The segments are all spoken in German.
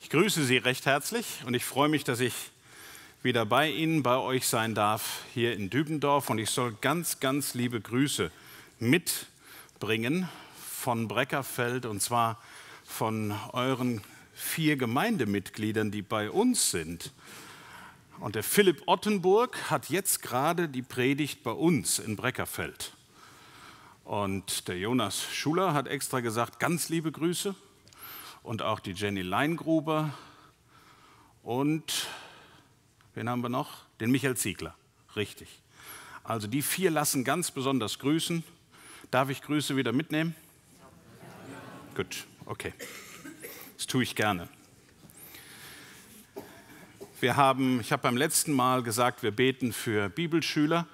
Ich grüße Sie recht herzlich und ich freue mich, dass ich wieder bei Ihnen, bei euch sein darf, hier in Dübendorf. Und ich soll ganz, ganz liebe Grüße mitbringen von Breckerfeld, und zwar von euren 4 Gemeindemitgliedern, die bei uns sind. Und der Philipp Ottenburg hat jetzt gerade die Predigt bei uns in Breckerfeld. Und der Jonas Schuler hat extra gesagt, ganz liebe Grüße. Und auch die Jenny Leingruber. Und wen haben wir noch? Den Michael Ziegler. Richtig. Also die 4 lassen ganz besonders grüßen. Darf ich Grüße wieder mitnehmen? Ja. Gut, okay. Das tue ich gerne. Ich habe beim letzten Mal gesagt, wir beten für Bibelschüler.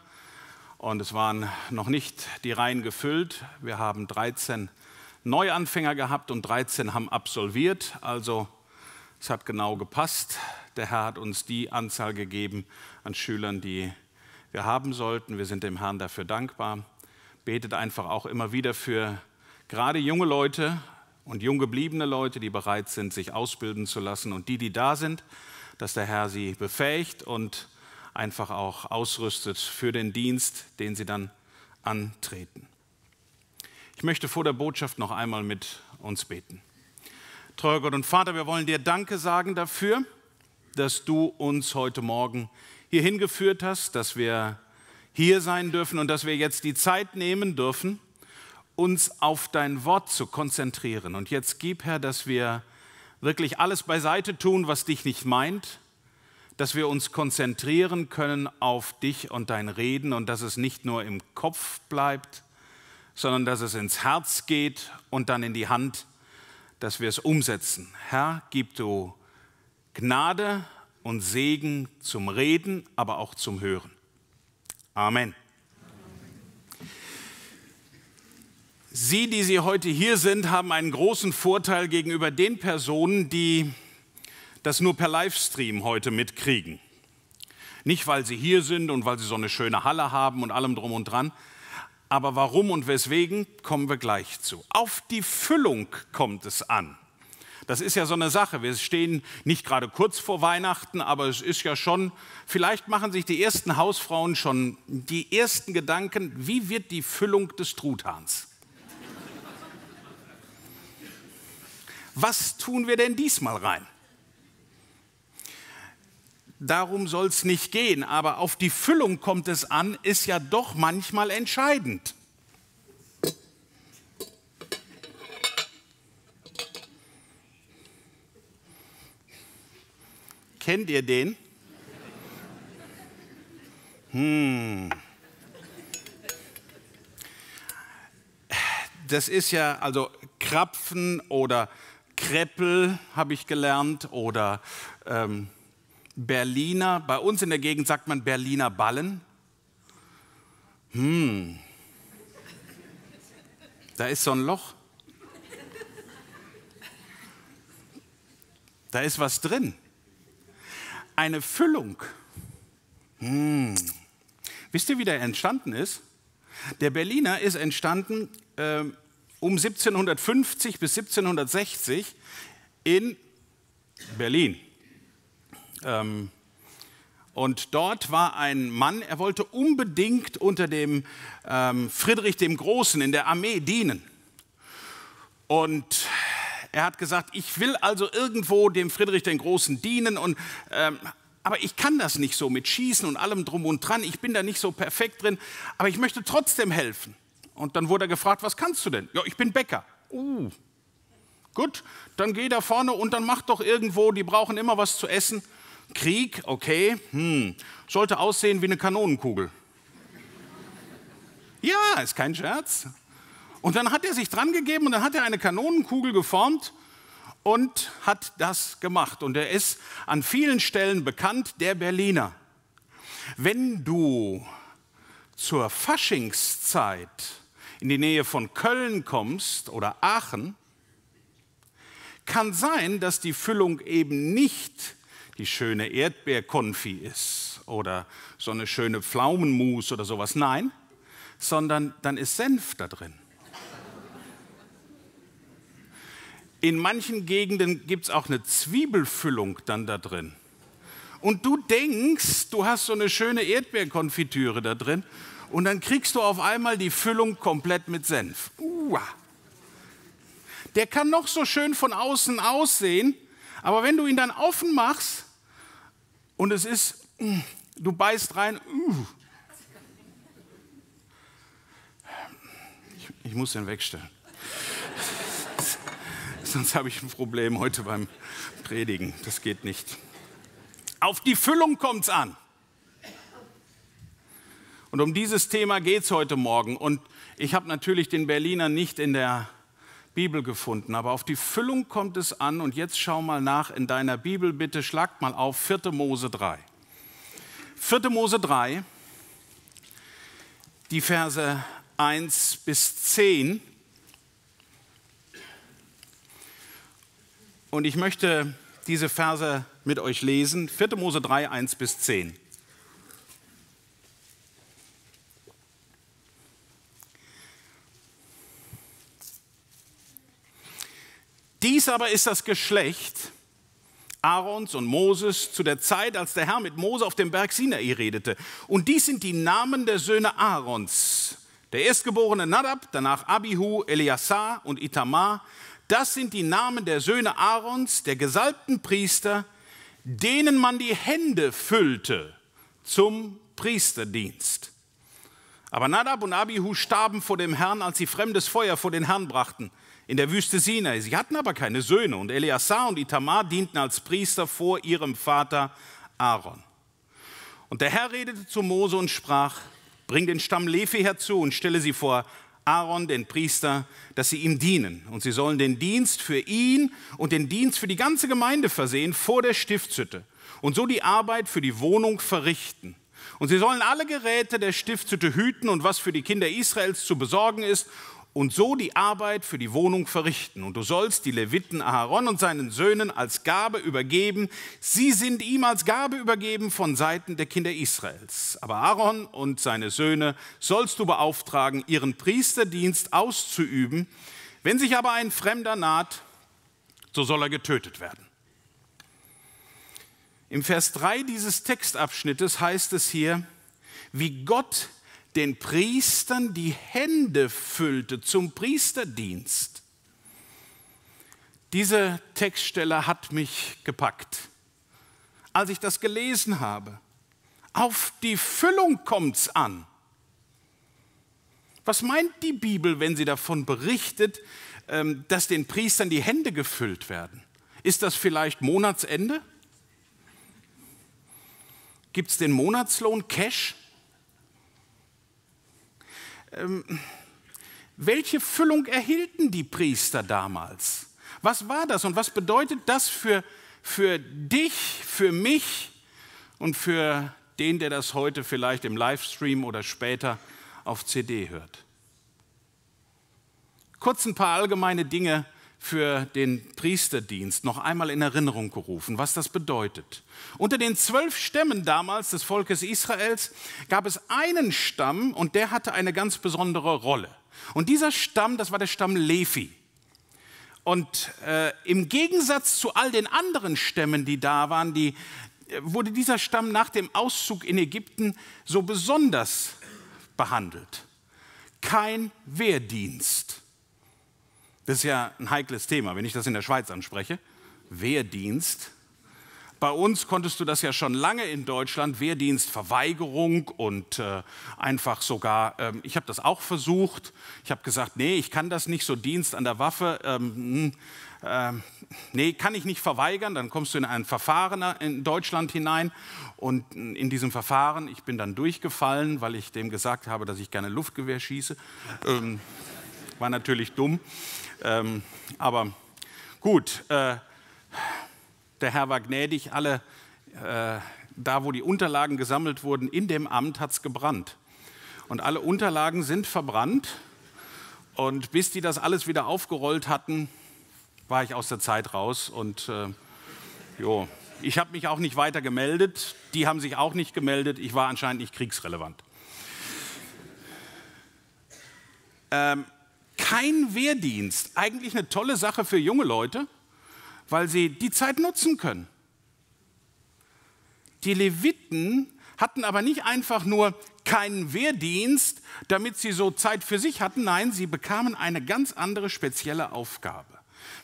Und es waren noch nicht die Reihen gefüllt. Wir haben 13 Neuanfänger gehabt und 13 haben absolviert. Also es hat genau gepasst. Der Herr hat uns die Anzahl gegeben an Schülern, die wir haben sollten. Wir sind dem Herrn dafür dankbar. Betet einfach auch immer wieder für gerade junge Leute und jung gebliebene Leute, die bereit sind, sich ausbilden zu lassen. Und die da sind, dass der Herr sie befähigt und einfach auch ausrüstet für den Dienst, den sie dann antreten. Ich möchte vor der Botschaft noch einmal mit uns beten. Treuer Gott und Vater, wir wollen dir Danke sagen dafür, dass du uns heute Morgen hier hingeführt hast, dass wir hier sein dürfen und dass wir jetzt die Zeit nehmen dürfen, uns auf dein Wort zu konzentrieren. Und jetzt gib, Herr, dass wir wirklich alles beiseite tun, was dich nicht meint, dass wir uns konzentrieren können auf dich und dein Reden und dass es nicht nur im Kopf bleibt, sondern dass es ins Herz geht und dann in die Hand, dass wir es umsetzen. Herr, gib du Gnade und Segen zum Reden, aber auch zum Hören. Amen. Sie heute hier sind, haben einen großen Vorteil gegenüber den Personen, die das nur per Livestream heute mitkriegen. Nicht, weil sie hier sind und weil sie so eine schöne Halle haben und allem drum und dran, aber warum und weswegen, kommen wir gleich zu. Auf die Füllung kommt es an. Das ist ja so eine Sache. Wir stehen nicht gerade kurz vor Weihnachten, aber es ist ja schon, vielleicht machen sich die ersten Hausfrauen schon die ersten Gedanken, wie wird die Füllung des Truthahns? Was tun wir denn diesmal rein? Darum soll es nicht gehen, aber auf die Füllung kommt es an, ist ja doch manchmal entscheidend. Kennt ihr den? Das ist ja, also Krapfen oder Kreppel habe ich gelernt oder Berliner, bei uns in der Gegend sagt man Berliner Ballen. Da ist so ein Loch. Da ist was drin. Eine Füllung. Wisst ihr, wie der entstanden ist? Der Berliner ist entstanden um 1750 bis 1760 in Berlin. Und dort war ein Mann, er wollte unbedingt unter dem Friedrich dem Großen in der Armee dienen. Und er hat gesagt, ich will also irgendwo dem Friedrich dem Großen dienen, aber ich kann das nicht so mit Schießen und allem drum und dran. Ich bin da nicht so perfekt drin, aber ich möchte trotzdem helfen. Und dann wurde er gefragt, was kannst du denn? Ja, ich bin Bäcker. Gut, dann geh da vorne und dann mach doch irgendwo, die brauchen immer was zu essen. Krieg, okay, sollte aussehen wie eine Kanonenkugel. Ja, ist kein Scherz. Und dann hat er sich dran gegeben und dann hat er eine Kanonenkugel geformt und hat das gemacht. Und er ist an vielen Stellen bekannt, der Berliner. Wenn du zur Faschingszeit in die Nähe von Köln kommst oder Aachen, kann sein, dass die Füllung eben nicht die schöne Erdbeerkonfi ist oder so eine schöne Pflaumenmus oder sowas. Nein, sondern dann ist Senf da drin. In manchen Gegenden gibt es auch eine Zwiebelfüllung dann da drin. Und du denkst, du hast so eine schöne Erdbeerkonfitüre da drin und dann kriegst du auf einmal die Füllung komplett mit Senf. Der kann noch so schön von außen aussehen, aber wenn du ihn dann offen machst und es ist, du beißt rein, ich muss den wegstellen. Sonst habe ich ein Problem heute beim Predigen. Das geht nicht. Auf die Füllung kommt es an. Und um dieses Thema geht es heute Morgen. Und ich habe natürlich den Berliner nicht in der Bibel gefunden, aber auf die Füllung kommt es an. Und jetzt schau mal nach in deiner Bibel, bitte schlag mal auf 4. Mose 3. 4. Mose 3, die Verse 1 bis 10. Und ich möchte diese Verse mit euch lesen. 4. Mose 3, 1 bis 10. Dies aber ist das Geschlecht Aarons und Moses zu der Zeit, als der Herr mit Mose auf dem Berg Sinai redete. Und dies sind die Namen der Söhne Aarons. Der erstgeborene Nadab, danach Abihu, Eleazar und Itamar. Das sind die Namen der Söhne Aarons, der gesalbten Priester, denen man die Hände füllte zum Priesterdienst. Aber Nadab und Abihu starben vor dem Herrn, als sie fremdes Feuer vor den Herrn brachten, in der Wüste Sinai. Sie hatten aber keine Söhne und Eleazar und Itamar dienten als Priester vor ihrem Vater Aaron. Und der Herr redete zu Mose und sprach, bring den Stamm Levi herzu und stelle sie vor Aaron, den Priester, dass sie ihm dienen. Und sie sollen den Dienst für ihn und den Dienst für die ganze Gemeinde versehen vor der Stiftshütte und so die Arbeit für die Wohnung verrichten. Und sie sollen alle Geräte der Stiftshütte hüten und was für die Kinder Israels zu besorgen ist und so die Arbeit für die Wohnung verrichten. Und du sollst die Leviten Aaron und seinen Söhnen als Gabe übergeben. Sie sind ihm als Gabe übergeben von Seiten der Kinder Israels. Aber Aaron und seine Söhne sollst du beauftragen, ihren Priesterdienst auszuüben. Wenn sich aber ein Fremder naht, so soll er getötet werden. Im Vers 3 dieses Textabschnittes heißt es hier, wie Gott den Priestern die Hände füllte zum Priesterdienst. Diese Textstelle hat mich gepackt, als ich das gelesen habe. Auf die Füllung kommt's an. Was meint die Bibel, wenn sie davon berichtet, dass den Priestern die Hände gefüllt werden? Ist das vielleicht Monatsende? Gibt es den Monatslohn Cash? Welche Füllung erhielten die Priester damals? Was war das und was bedeutet das für dich, für mich und für den, der das heute vielleicht im Livestream oder später auf CD hört? Kurz ein paar allgemeine Dinge für den Priesterdienst noch einmal in Erinnerung gerufen, was das bedeutet. Unter den 12 Stämmen damals des Volkes Israels gab es einen Stamm und der hatte eine ganz besondere Rolle. Und dieser Stamm, das war der Stamm Levi. Und im Gegensatz zu all den anderen Stämmen, die da waren, wurde dieser Stamm nach dem Auszug in Ägypten so besonders behandelt. Kein Wehrdienst. Das ist ja ein heikles Thema, wenn ich das in der Schweiz anspreche. Wehrdienst. Bei uns konntest du das ja schon lange in Deutschland, Wehrdienstverweigerung und einfach sogar, ich habe das auch versucht. Ich habe gesagt, nee, ich kann das nicht, so Dienst an der Waffe, nee, kann ich nicht verweigern. Dann kommst du in ein Verfahren in Deutschland hinein und in diesem Verfahren, ich bin dann durchgefallen, weil ich dem gesagt habe, dass ich gerne Luftgewehr schieße. War natürlich dumm. Aber gut, der Herr war gnädig, alle, da wo die Unterlagen gesammelt wurden, in dem Amt hat es gebrannt. Und alle Unterlagen sind verbrannt und bis die das alles wieder aufgerollt hatten, war ich aus der Zeit raus und ich habe mich auch nicht weiter gemeldet, die haben sich auch nicht gemeldet, ich war anscheinend nicht kriegsrelevant. kein Wehrdienst. Eigentlich eine tolle Sache für junge Leute, weil sie die Zeit nutzen können. Die Leviten hatten aber nicht einfach nur keinen Wehrdienst, damit sie so Zeit für sich hatten. Nein, sie bekamen eine ganz andere spezielle Aufgabe.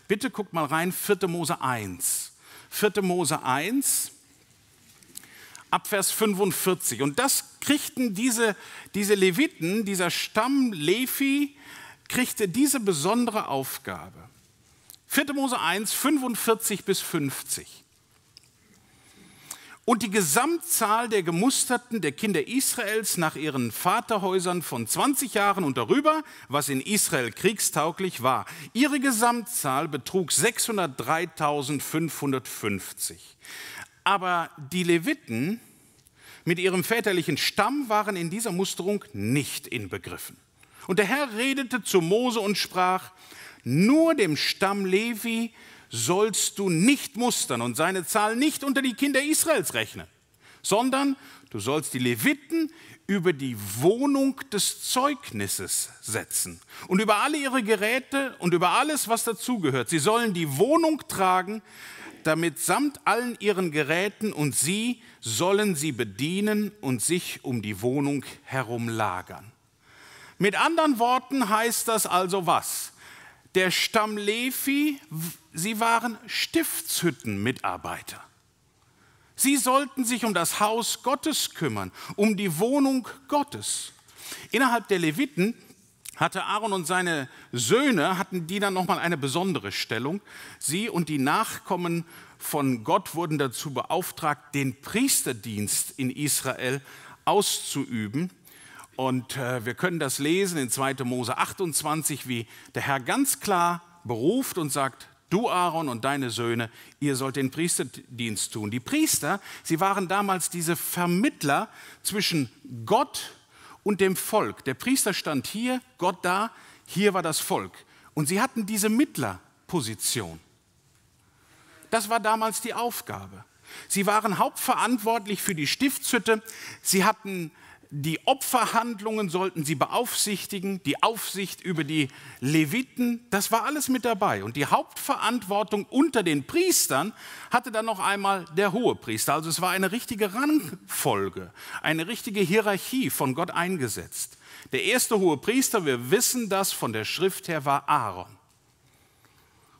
Bitte guckt mal rein, 4. Mose 1. 4. Mose 1, ab Vers 45. Und das kriegten diese Leviten, dieser Stamm Levi, kriegte diese besondere Aufgabe. 4. Mose 1, 45 bis 50. Und die Gesamtzahl der Gemusterten der Kinder Israels nach ihren Vaterhäusern von 20 Jahren und darüber, was in Israel kriegstauglich war. Ihre Gesamtzahl betrug 603.550. Aber die Leviten mit ihrem väterlichen Stamm waren in dieser Musterung nicht inbegriffen. Und der Herr redete zu Mose und sprach: Nur dem Stamm Levi sollst du nicht mustern und seine Zahl nicht unter die Kinder Israels rechnen, sondern du sollst die Leviten über die Wohnung des Zeugnisses setzen und über alle ihre Geräte und über alles, was dazugehört. Sie sollen die Wohnung tragen, damit samt allen ihren Geräten, und sie sollen sie bedienen und sich um die Wohnung herum lagern. Mit anderen Worten heißt das also was? Der Stamm Levi, sie waren Stiftshüttenmitarbeiter. Sie sollten sich um das Haus Gottes kümmern, um die Wohnung Gottes. Innerhalb der Leviten hatte Aaron und seine Söhne, hatten die dann nochmal eine besondere Stellung. Sie und die Nachkommen von Gott wurden dazu beauftragt, den Priesterdienst in Israel auszuüben. Und wir können das lesen in 2. Mose 28, wie der Herr ganz klar beruft und sagt: Du, Aaron, und deine Söhne, ihr sollt den Priesterdienst tun. Die Priester, sie waren damals diese Vermittler zwischen Gott und dem Volk. Der Priester stand hier, Gott da, hier war das Volk. Und sie hatten diese Mittlerposition. Das war damals die Aufgabe. Sie waren hauptverantwortlich für die Stiftshütte. Sie hatten die Opferhandlungen, sollten sie beaufsichtigen, die Aufsicht über die Leviten, das war alles mit dabei. Und die Hauptverantwortung unter den Priestern hatte dann noch einmal der Hohepriester. Also es war eine richtige Rangfolge, eine richtige Hierarchie von Gott eingesetzt. Der erste Hohepriester, wir wissen das von der Schrift her, war Aaron.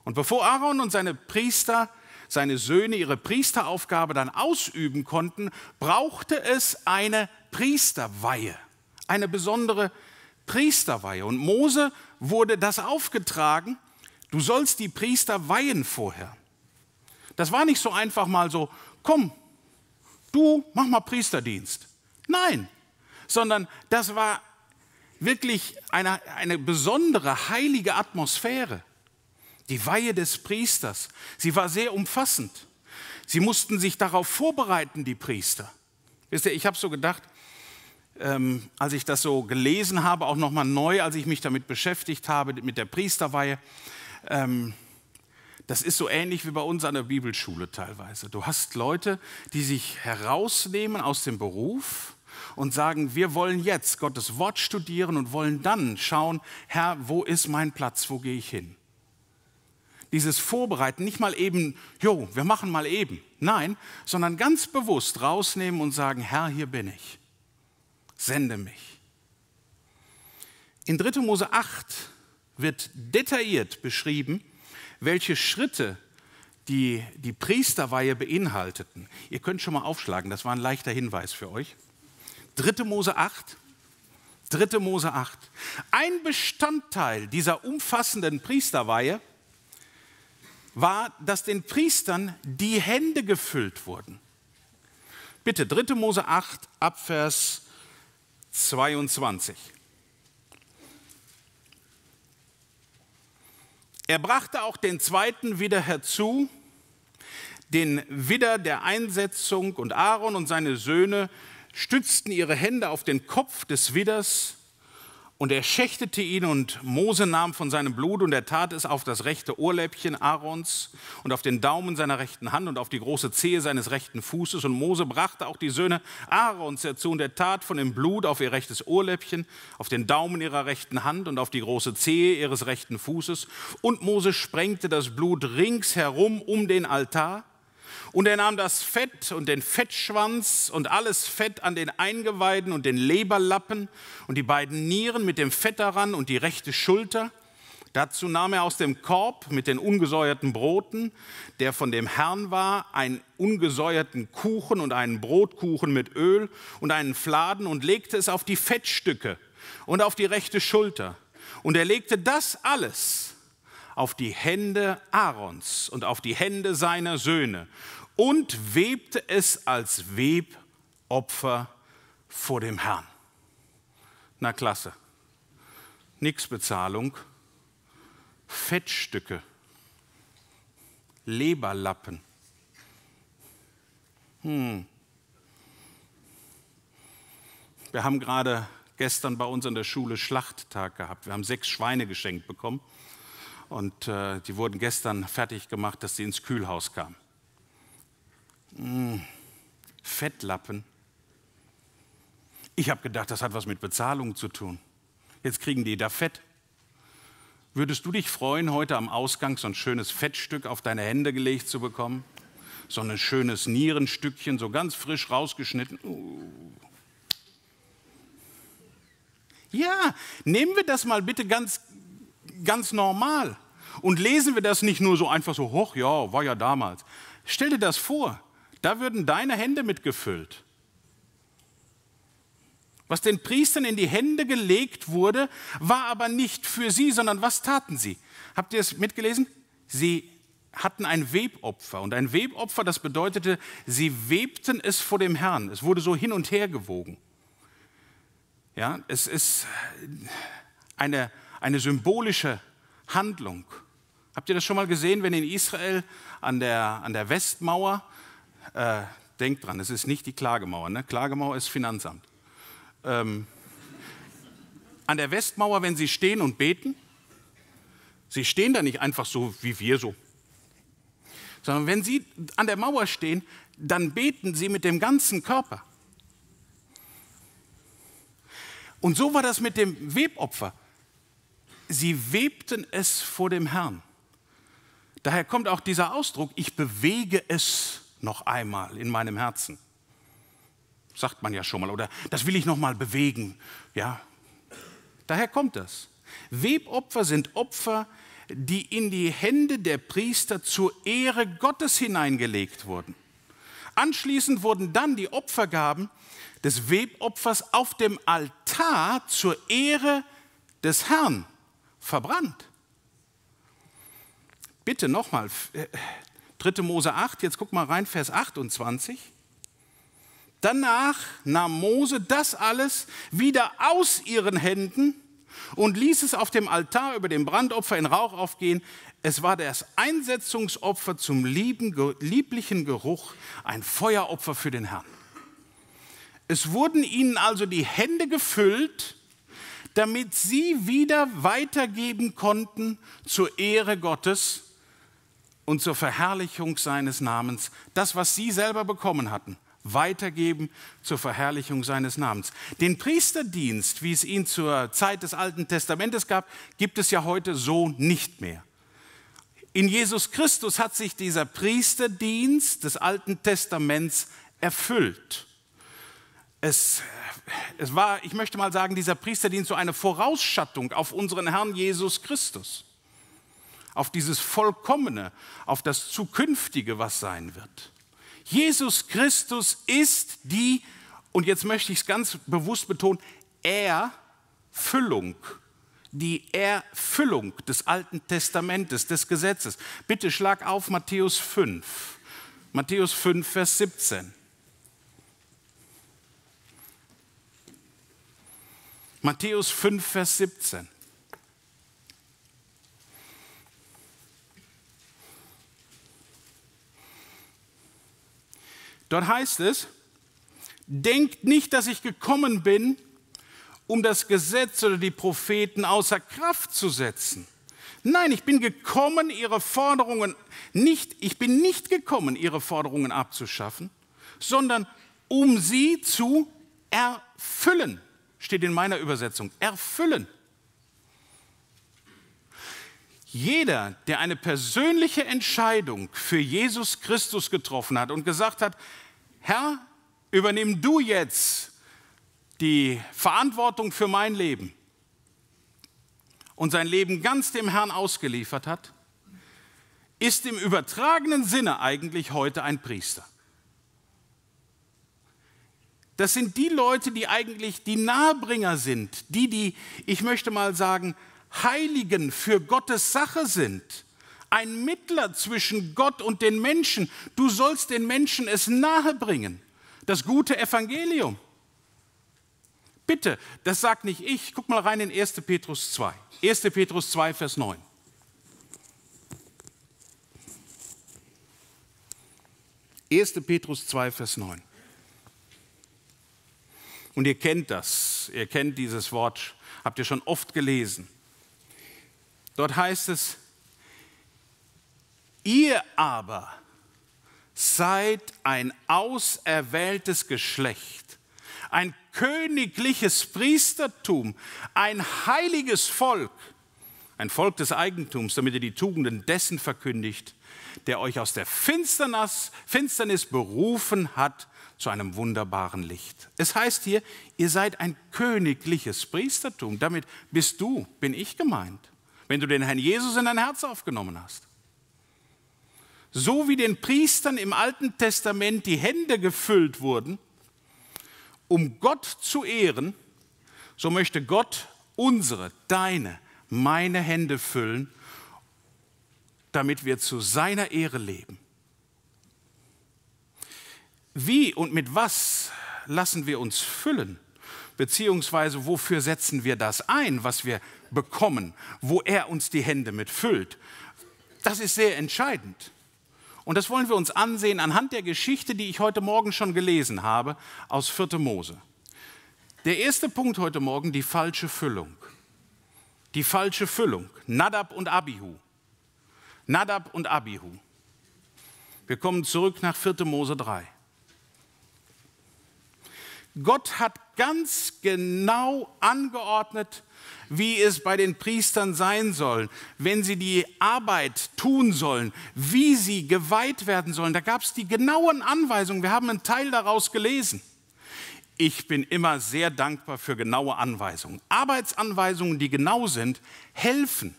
Und bevor Aaron und seine Priester, seine Söhne ihre Priesteraufgabe dann ausüben konnten, brauchte es eine Priesterweihe, eine besondere Priesterweihe. Und Mose wurde das aufgetragen: Du sollst die Priester weihen vorher. Das war nicht so einfach mal so: Komm, du mach mal Priesterdienst. Nein, sondern das war wirklich eine besondere heilige Atmosphäre. Die Weihe des Priesters, sie war sehr umfassend. Sie mussten sich darauf vorbereiten, die Priester. Wisst ihr, ich habe so gedacht, als ich das so gelesen habe, auch nochmal neu, als ich mich damit beschäftigt habe, mit der Priesterweihe, das ist so ähnlich wie bei uns an der Bibelschule teilweise. Du hast Leute, die sich herausnehmen aus dem Beruf und sagen: Wir wollen jetzt Gottes Wort studieren und wollen dann schauen: Herr, wo ist mein Platz, wo gehe ich hin? Dieses Vorbereiten, nicht mal eben, wir machen mal eben. Nein, sondern ganz bewusst rausnehmen und sagen: Herr, hier bin ich. Sende mich. In 3. Mose 8 wird detailliert beschrieben, welche Schritte die Priesterweihe beinhalteten. Ihr könnt schon mal aufschlagen, das war ein leichter Hinweis für euch. 3. Mose 8. 3. Mose 8. Ein Bestandteil dieser umfassenden Priesterweihe war, dass den Priestern die Hände gefüllt wurden. Bitte, 3. Mose 8, Abvers 22. Er brachte auch den zweiten Widder herzu, den Widder der Einsetzung, und Aaron und seine Söhne stützten ihre Hände auf den Kopf des Widders Und er schächtete ihn und Mose nahm von seinem Blut und er tat es auf das rechte Ohrläppchen Aarons und auf den Daumen seiner rechten Hand und auf die große Zehe seines rechten Fußes. Und Mose brachte auch die Söhne Aarons dazu und er tat von dem Blut auf ihr rechtes Ohrläppchen, auf den Daumen ihrer rechten Hand und auf die große Zehe ihres rechten Fußes. Und Mose sprengte das Blut ringsherum um den Altar. Und er nahm das Fett und den Fettschwanz und alles Fett an den Eingeweiden und den Leberlappen und die beiden Nieren mit dem Fett daran und die rechte Schulter. Dazu nahm er aus dem Korb mit den ungesäuerten Broten, der von dem Herrn war, einen ungesäuerten Kuchen und einen Brotkuchen mit Öl und einen Fladen und legte es auf die Fettstücke und auf die rechte Schulter. Und er legte das alles auf die Hände Aarons und auf die Hände seiner Söhne und webte es als Webopfer vor dem Herrn. Na klasse, nix Bezahlung, Fettstücke, Leberlappen. Wir haben gerade gestern bei uns an der Schule Schlachttag gehabt. Wir haben 6 Schweine geschenkt bekommen. Und die wurden gestern fertig gemacht, dass sie ins Kühlhaus kamen. Fettlappen. Ich habe gedacht, das hat was mit Bezahlung zu tun. Jetzt kriegen die da Fett. Würdest du dich freuen, heute am Ausgang so ein schönes Fettstück auf deine Hände gelegt zu bekommen? So ein schönes Nierenstückchen, so ganz frisch rausgeschnitten. Ja, nehmen wir das mal bitte ganz normal. Und lesen wir das nicht nur so einfach so, hoch, ja, war ja damals. Stell dir das vor, da würden deine Hände mitgefüllt. Was den Priestern in die Hände gelegt wurde, war aber nicht für sie, sondern was taten sie? Habt ihr es mitgelesen? Sie hatten ein Webopfer. Und ein Webopfer, das bedeutete, sie webten es vor dem Herrn. Es wurde so hin und her gewogen. Ja, es ist eine symbolische Handlung. Habt ihr das schon mal gesehen, wenn in Israel an der Westmauer, denkt dran, es ist nicht die Klagemauer, ne? Klagemauer ist Finanzamt. An der Westmauer, wenn sie stehen und beten, sie stehen da nicht einfach so wie wir so, sondern wenn sie an der Mauer stehen, dann beten sie mit dem ganzen Körper. Und so war das mit dem Webopfer. Sie webten es vor dem Herrn. Daher kommt auch dieser Ausdruck, ich bewege es noch einmal in meinem Herzen. Sagt man ja schon mal, oder das will ich noch mal bewegen. Ja, daher kommt das. Webopfer sind Opfer, die in die Hände der Priester zur Ehre Gottes hineingelegt wurden. Anschließend wurden dann die Opfergaben des Webopfers auf dem Altar zur Ehre des Herrn verbrannt. Bitte nochmal, 3. Mose 8, jetzt guck mal rein, Vers 28. Danach nahm Mose das alles wieder aus ihren Händen und ließ es auf dem Altar über dem Brandopfer in Rauch aufgehen. Es war das Einsetzungsopfer zum lieblichen Geruch, ein Feueropfer für den Herrn. Es wurden ihnen also die Hände gefüllt, damit sie wieder weitergeben konnten zur Ehre Gottes und zur Verherrlichung seines Namens. Das, was sie selber bekommen hatten, weitergeben zur Verherrlichung seines Namens. Den Priesterdienst, wie es ihn zur Zeit des Alten Testamentes gab, gibt es ja heute so nicht mehr. In Jesus Christus hat sich dieser Priesterdienst des Alten Testaments erfüllt. Es war, ich möchte mal sagen, dieser Priesterdienst so eine Vorausschattung auf unseren Herrn Jesus Christus. Auf dieses Vollkommene, auf das Zukünftige, was sein wird. Jesus Christus ist die, und jetzt möchte ich es ganz bewusst betonen, Erfüllung. Die Erfüllung des Alten Testamentes, des Gesetzes. Bitte schlag auf Matthäus 5. Matthäus 5, Vers 17. Matthäus 5, Vers 17. Dort heißt es, denkt nicht, dass ich gekommen bin, um das Gesetz oder die Propheten außer Kraft zu setzen. Nein, ich bin nicht gekommen, ihre Forderungen abzuschaffen, sondern um sie zu erfüllen. Steht in meiner Übersetzung, erfüllen. Jeder, der eine persönliche Entscheidung für Jesus Christus getroffen hat und gesagt hat, Herr, übernimm du jetzt die Verantwortung für mein Leben und sein Leben ganz dem Herrn ausgeliefert hat, ist im übertragenen Sinne eigentlich heute ein Priester. Das sind die Leute, die eigentlich die Nahbringer sind, die, ich möchte mal sagen, Heiligen für Gottes Sache sind. Ein Mittler zwischen Gott und den Menschen. Du sollst den Menschen es nahebringen. Das gute Evangelium. Bitte, das sagt nicht ich. Guck mal rein in 1. Petrus 2. 1. Petrus 2, Vers 9. 1. Petrus 2, Vers 9. Und ihr kennt das, ihr kennt dieses Wort, habt ihr schon oft gelesen. Dort heißt es, ihr aber seid ein auserwähltes Geschlecht, ein königliches Priestertum, ein heiliges Volk, ein Volk des Eigentums, damit ihr die Tugenden dessen verkündigt, der euch aus der Finsternis berufen hat zu einem wunderbaren Licht. Es heißt hier, ihr seid ein königliches Priestertum. Damit bin ich gemeint, wenn du den Herrn Jesus in dein Herz aufgenommen hast. So wie den Priestern im Alten Testament die Hände gefüllt wurden, um Gott zu ehren, so möchte Gott unsere, deine, meine Hände füllen, damit wir zu seiner Ehre leben. Wie und mit was lassen wir uns füllen? Beziehungsweise wofür setzen wir das ein, was wir bekommen, wo er uns die Hände mit füllt? Das ist sehr entscheidend. Und das wollen wir uns ansehen anhand der Geschichte, die ich heute Morgen schon gelesen habe, aus 4. Mose. Der erste Punkt heute Morgen, die falsche Füllung. Die falsche Füllung. Nadab und Abihu. Nadab und Abihu. Wir kommen zurück nach 4. Mose 3. Gott hat ganz genau angeordnet, wie es bei den Priestern sein soll, wenn sie die Arbeit tun sollen, wie sie geweiht werden sollen. Da gab es die genauen Anweisungen. Wir haben einen Teil daraus gelesen. Ich bin immer sehr dankbar für genaue Anweisungen. Arbeitsanweisungen, die genau sind, helfen.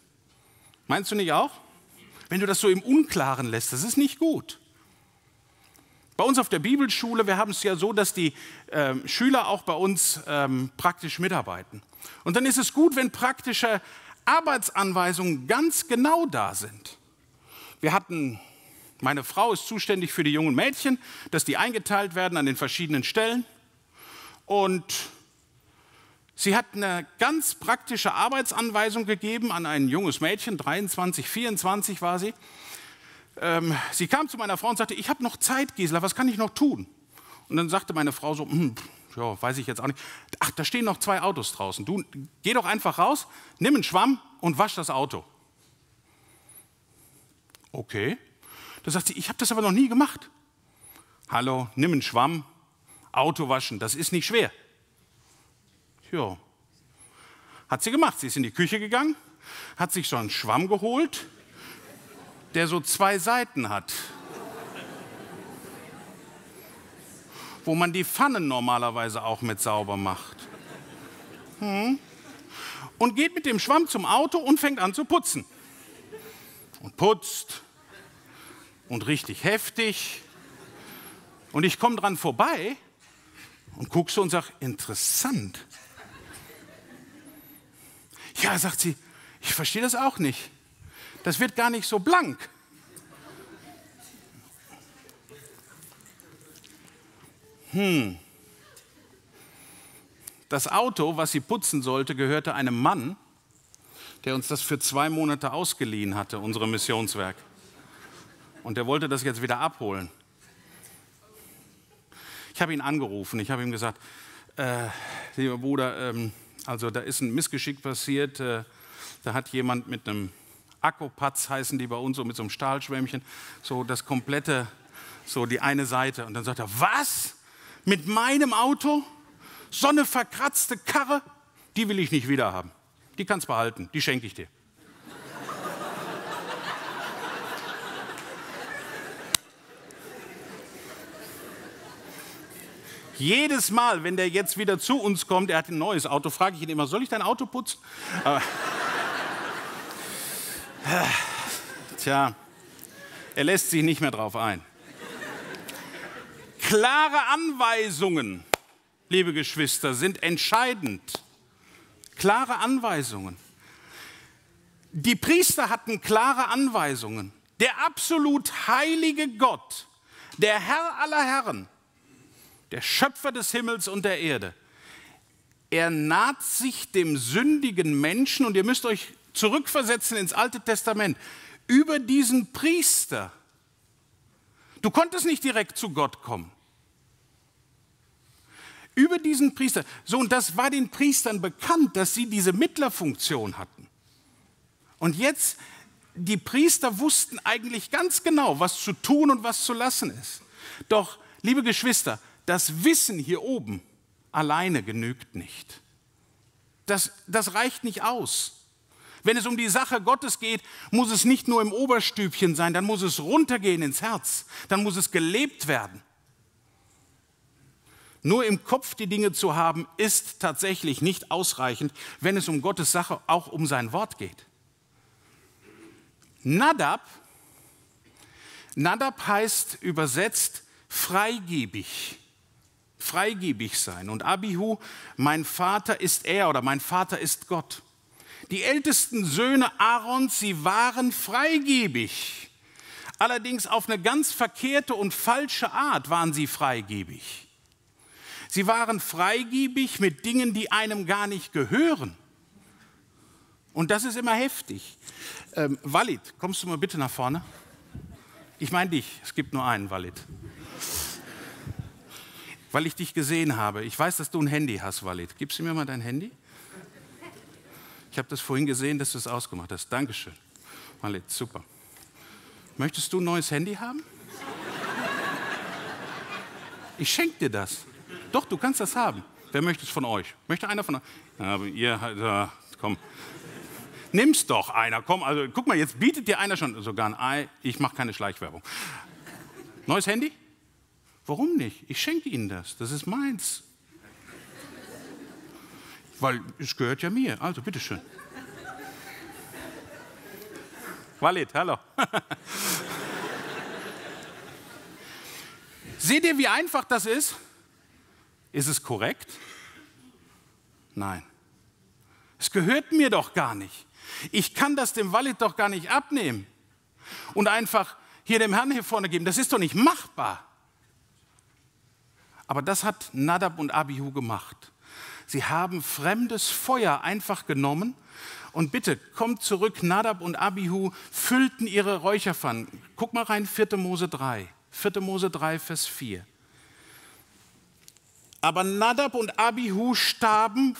Meinst du nicht auch? Wenn du das so im Unklaren lässt, das ist nicht gut. Bei uns auf der Bibelschule, wir haben es ja so, dass die Schüler auch bei uns praktisch mitarbeiten. Und dann ist es gut, wenn praktische Arbeitsanweisungen ganz genau da sind. Meine Frau ist zuständig für die jungen Mädchen, dass die eingeteilt werden an den verschiedenen Stellen. Und sie hat eine ganz praktische Arbeitsanweisung gegeben an ein junges Mädchen, 23, 24 war sie. Sie kam zu meiner Frau und sagte, ich habe noch Zeit, Gisela, was kann ich noch tun? Und dann sagte meine Frau so, ja, weiß ich jetzt auch nicht. Ach, da stehen noch 2 Autos draußen. Du, geh doch einfach raus, nimm einen Schwamm und wasch das Auto. Okay. Da sagt sie, ich habe das aber noch nie gemacht. Hallo, nimm einen Schwamm, Auto waschen, das ist nicht schwer. Ja. Hat sie gemacht. Sie ist in die Küche gegangen, hat sich so einen Schwamm geholt, der so 2 Seiten hat, wo man die Pfannen normalerweise auch mit sauber macht. Und geht mit dem Schwamm zum Auto und fängt an zu putzen. Und putzt und richtig heftig. Und ich komme dran vorbei und gucke so und sage, interessant. Ja, sagt sie, ich verstehe das auch nicht. Das wird gar nicht so blank. Das Auto, was sie putzen sollte, gehörte einem Mann, der uns das für 2 Monate ausgeliehen hatte, unsere Missionswerk. Und der wollte das jetzt wieder abholen. Ich habe ihn angerufen, ich habe ihm gesagt, lieber Bruder, Also da ist ein Missgeschick passiert, da hat jemand mit einem Akkupatz, heißen die bei uns, so mit so einem Stahlschwämmchen, so das komplette, so die eine Seite. Und dann sagt er, was? Mit meinem Auto? So eine verkratzte Karre? Die will ich nicht wieder haben. Die kannst behalten, die schenke ich dir. Jedes Mal, wenn der jetzt wieder zu uns kommt, er hat ein neues Auto, frage ich ihn immer, soll ich dein Auto putzen? Tja, er lässt sich nicht mehr drauf ein. Klare Anweisungen, liebe Geschwister, sind entscheidend. Klare Anweisungen. Die Priester hatten klare Anweisungen. Der absolut heilige Gott, der Herr aller Herren, der Schöpfer des Himmels und der Erde, er naht sich dem sündigen Menschen, und ihr müsst euch zurückversetzen ins Alte Testament, über diesen Priester. Du konntest nicht direkt zu Gott kommen. Über diesen Priester. So, und das war den Priestern bekannt, dass sie diese Mittlerfunktion hatten. Und jetzt, die Priester wussten eigentlich ganz genau, was zu tun und was zu lassen ist. Doch, liebe Geschwister, das Wissen hier oben alleine genügt nicht. Das reicht nicht aus. Wenn es um die Sache Gottes geht, muss es nicht nur im Oberstübchen sein, dann muss es runtergehen ins Herz, dann muss es gelebt werden. Nur im Kopf die Dinge zu haben, ist tatsächlich nicht ausreichend, wenn es um Gottes Sache, auch um sein Wort geht. Nadab heißt übersetzt freigebig. Freigebig sein. Und Abihu, mein Vater ist er oder mein Vater ist Gott. Die ältesten Söhne Aarons, sie waren freigebig. Allerdings auf eine ganz verkehrte und falsche Art waren sie freigebig. Sie waren freigebig mit Dingen, die einem gar nicht gehören. Und das ist immer heftig. Walid, kommst du mal bitte nach vorne? Ich meine dich, es gibt nur einen Walid. Weil ich dich gesehen habe. Ich weiß, dass du ein Handy hast, Walid. Gibst du mir mal dein Handy? Ich habe das vorhin gesehen, dass du es ausgemacht hast. Dankeschön. Walid, super. Möchtest du ein neues Handy haben? Ich schenke dir das. Doch, du kannst das haben. Wer möchte es von euch? Möchte einer von euch? Aber ihr, komm. Nimm's doch einer, komm. Also guck mal, jetzt bietet dir einer schon sogar ein Ei. Ich mache keine Schleichwerbung. Neues Handy? Warum nicht? Ich schenke Ihnen das. Das ist meins. Weil es gehört ja mir. Also, bitteschön. Walid, hallo. Seht ihr, wie einfach das ist? Ist es korrekt? Nein. Es gehört mir doch gar nicht. Ich kann das dem Walid doch gar nicht abnehmen und einfach hier dem Herrn hier vorne geben. Das ist doch nicht machbar. Aber das hat Nadab und Abihu gemacht. Sie haben fremdes Feuer einfach genommen und bitte, kommt zurück, Nadab und Abihu füllten ihre Räucherpfannen. Guck mal rein, 4. Mose 3. 4. Mose 3, Vers 4. Aber Nadab und Abihu starben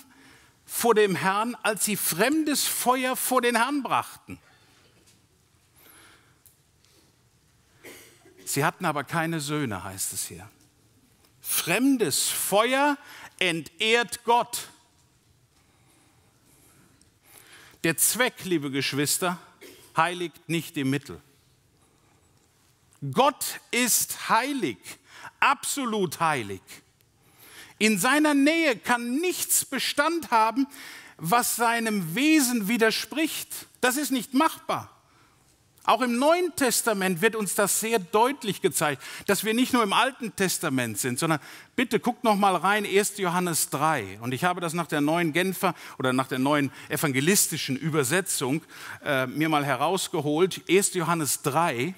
vor dem Herrn, als sie fremdes Feuer vor den Herrn brachten. Sie hatten aber keine Söhne, heißt es hier. Fremdes Feuer entehrt Gott. Der Zweck, liebe Geschwister, heiligt nicht die Mittel. Gott ist heilig, absolut heilig. In seiner Nähe kann nichts Bestand haben, was seinem Wesen widerspricht. Das ist nicht machbar. Auch im Neuen Testament wird uns das sehr deutlich gezeigt, dass wir nicht nur im Alten Testament sind, sondern bitte guckt noch mal rein, 1. Johannes 3. Und ich habe das nach der neuen Genfer oder nach der neuen evangelistischen Übersetzung mir mal herausgeholt. 1. Johannes 3.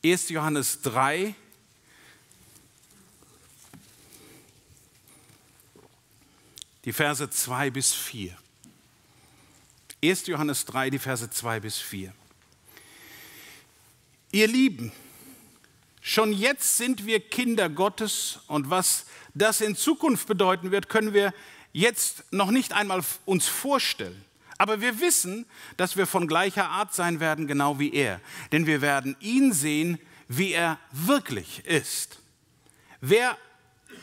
1. Johannes 3, die Verse 2 bis 4. 1. Johannes 3, die Verse 2 bis 4. Ihr Lieben, Schon jetzt sind wir Kinder Gottes und was das in Zukunft bedeuten wird, können wir jetzt noch nicht einmal uns vorstellen. Aber wir wissen, dass wir von gleicher Art sein werden, genau wie er. Denn wir werden ihn sehen, wie er wirklich ist. Wer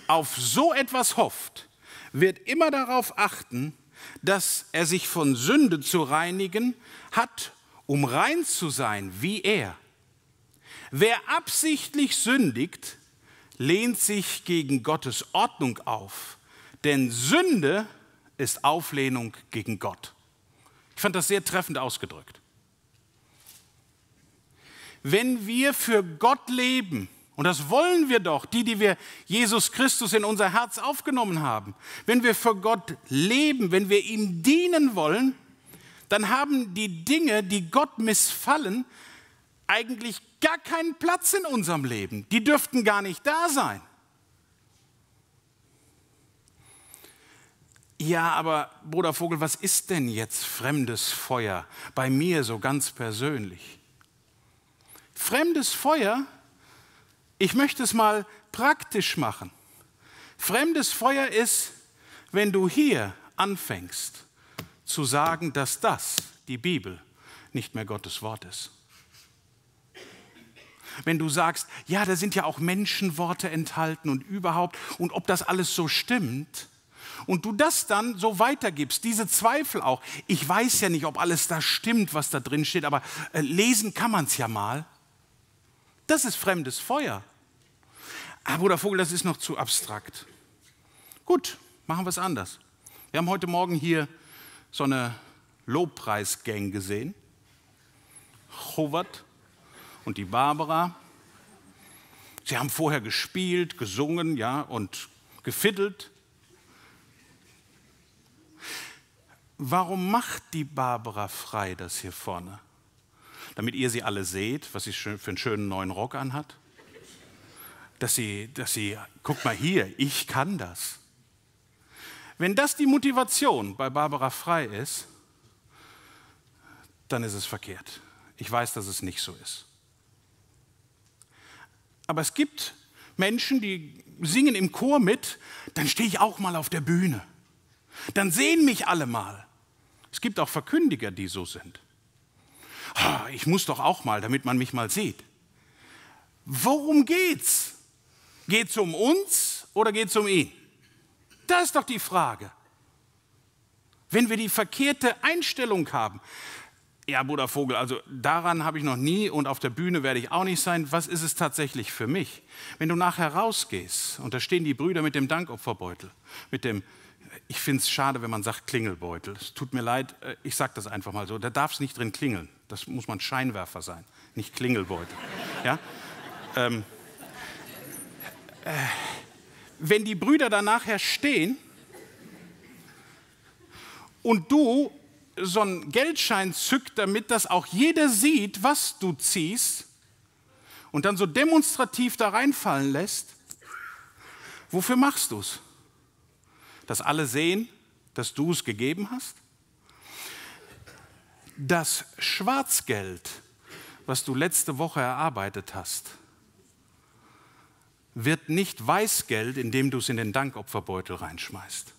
auf so etwas hofft, wird immer darauf achten, dass er sich von Sünde zu reinigen hat, um rein zu sein wie er. Wer absichtlich sündigt, lehnt sich gegen Gottes Ordnung auf, denn Sünde ist Auflehnung gegen Gott. Ich fand das sehr treffend ausgedrückt. Wenn wir für Gott leben, und das wollen wir doch, die wir Jesus Christus in unser Herz aufgenommen haben, wenn wir für Gott leben, wenn wir ihm dienen wollen, dann haben die Dinge, die Gott missfallen, eigentlich gar keinen Platz in unserem Leben. Die dürften gar nicht da sein. Ja, aber Bruder Vogel, was ist denn jetzt fremdes Feuer bei mir so ganz persönlich? Fremdes Feuer, ich möchte es mal praktisch machen. Fremdes Feuer ist, wenn du hier anfängst zu sagen, dass das, die Bibel, nicht mehr Gottes Wort ist. Wenn du sagst, ja, da sind ja auch Menschenworte enthalten und überhaupt, und ob das alles so stimmt, und du das dann so weitergibst, diese Zweifel auch. Ich weiß ja nicht, ob alles da stimmt, was da drin steht, aber lesen kann man es ja mal. Das ist fremdes Feuer. Aber Bruder Vogel, das ist noch zu abstrakt. Gut, machen wir es anders. Wir haben heute Morgen hier so eine Lobpreisgang gesehen. Howard und die Barbara. Sie haben vorher gespielt, gesungen, ja, und gefiddelt. Warum macht die Barbara Frei das hier vorne? Damit ihr sie alle seht, was sie für einen schönen neuen Rock anhat? Dass sie, guck mal hier, ich kann das. Wenn das die Motivation bei Barbara Frei ist, dann ist es verkehrt. Ich weiß, dass es nicht so ist. Aber es gibt Menschen, die singen im Chor mit, dann stehe ich auch mal auf der Bühne. Dann sehen mich alle mal. Es gibt auch Verkündiger, die so sind. Ich muss doch auch mal, damit man mich mal sieht. Worum geht's? Geht's um uns oder geht's um ihn? Das ist doch die Frage. Wenn wir die verkehrte Einstellung haben, ja, Bruder Vogel, also daran habe ich noch nie und auf der Bühne werde ich auch nicht sein. Was ist es tatsächlich für mich? Wenn du nachher rausgehst und da stehen die Brüder mit dem Dankopferbeutel, mit dem, ich finde es schade, wenn man sagt Klingelbeutel. Es tut mir leid, ich sage das einfach mal so. Da darf es nicht drin klingeln. Das muss man Scheinwerfer sein, nicht Klingelbeutel. Ja? Wenn die Brüder da nachher stehen und du so einen Geldschein zückt, damit das auch jeder sieht, was du ziehst und dann so demonstrativ da reinfallen lässt, wofür machst du es? Dass alle sehen, dass du es gegeben hast? Das Schwarzgeld, was du letzte Woche erarbeitet hast, wird nicht Weißgeld, indem du es in den Dankopferbeutel reinschmeißt.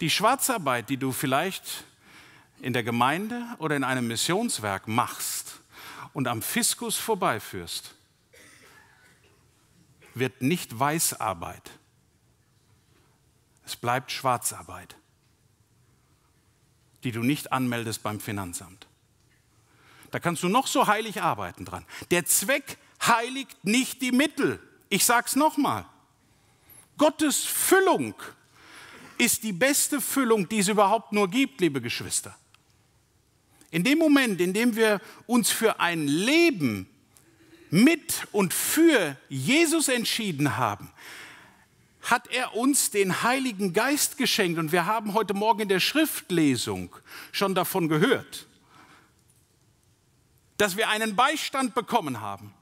Die Schwarzarbeit, die du vielleicht in der Gemeinde oder in einem Missionswerk machst und am Fiskus vorbeiführst, wird nicht Weißarbeit. Es bleibt Schwarzarbeit, die du nicht anmeldest beim Finanzamt. Da kannst du noch so heilig arbeiten dran. Der Zweck heiligt nicht die Mittel. Ich sage es nochmal. Gottes Füllung ist die beste Füllung, die es überhaupt nur gibt, liebe Geschwister. In dem Moment, in dem wir uns für ein Leben mit und für Jesus entschieden haben, hat er uns den Heiligen Geist geschenkt. Und wir haben heute Morgen in der Schriftlesung schon davon gehört, dass wir einen Beistand bekommen haben.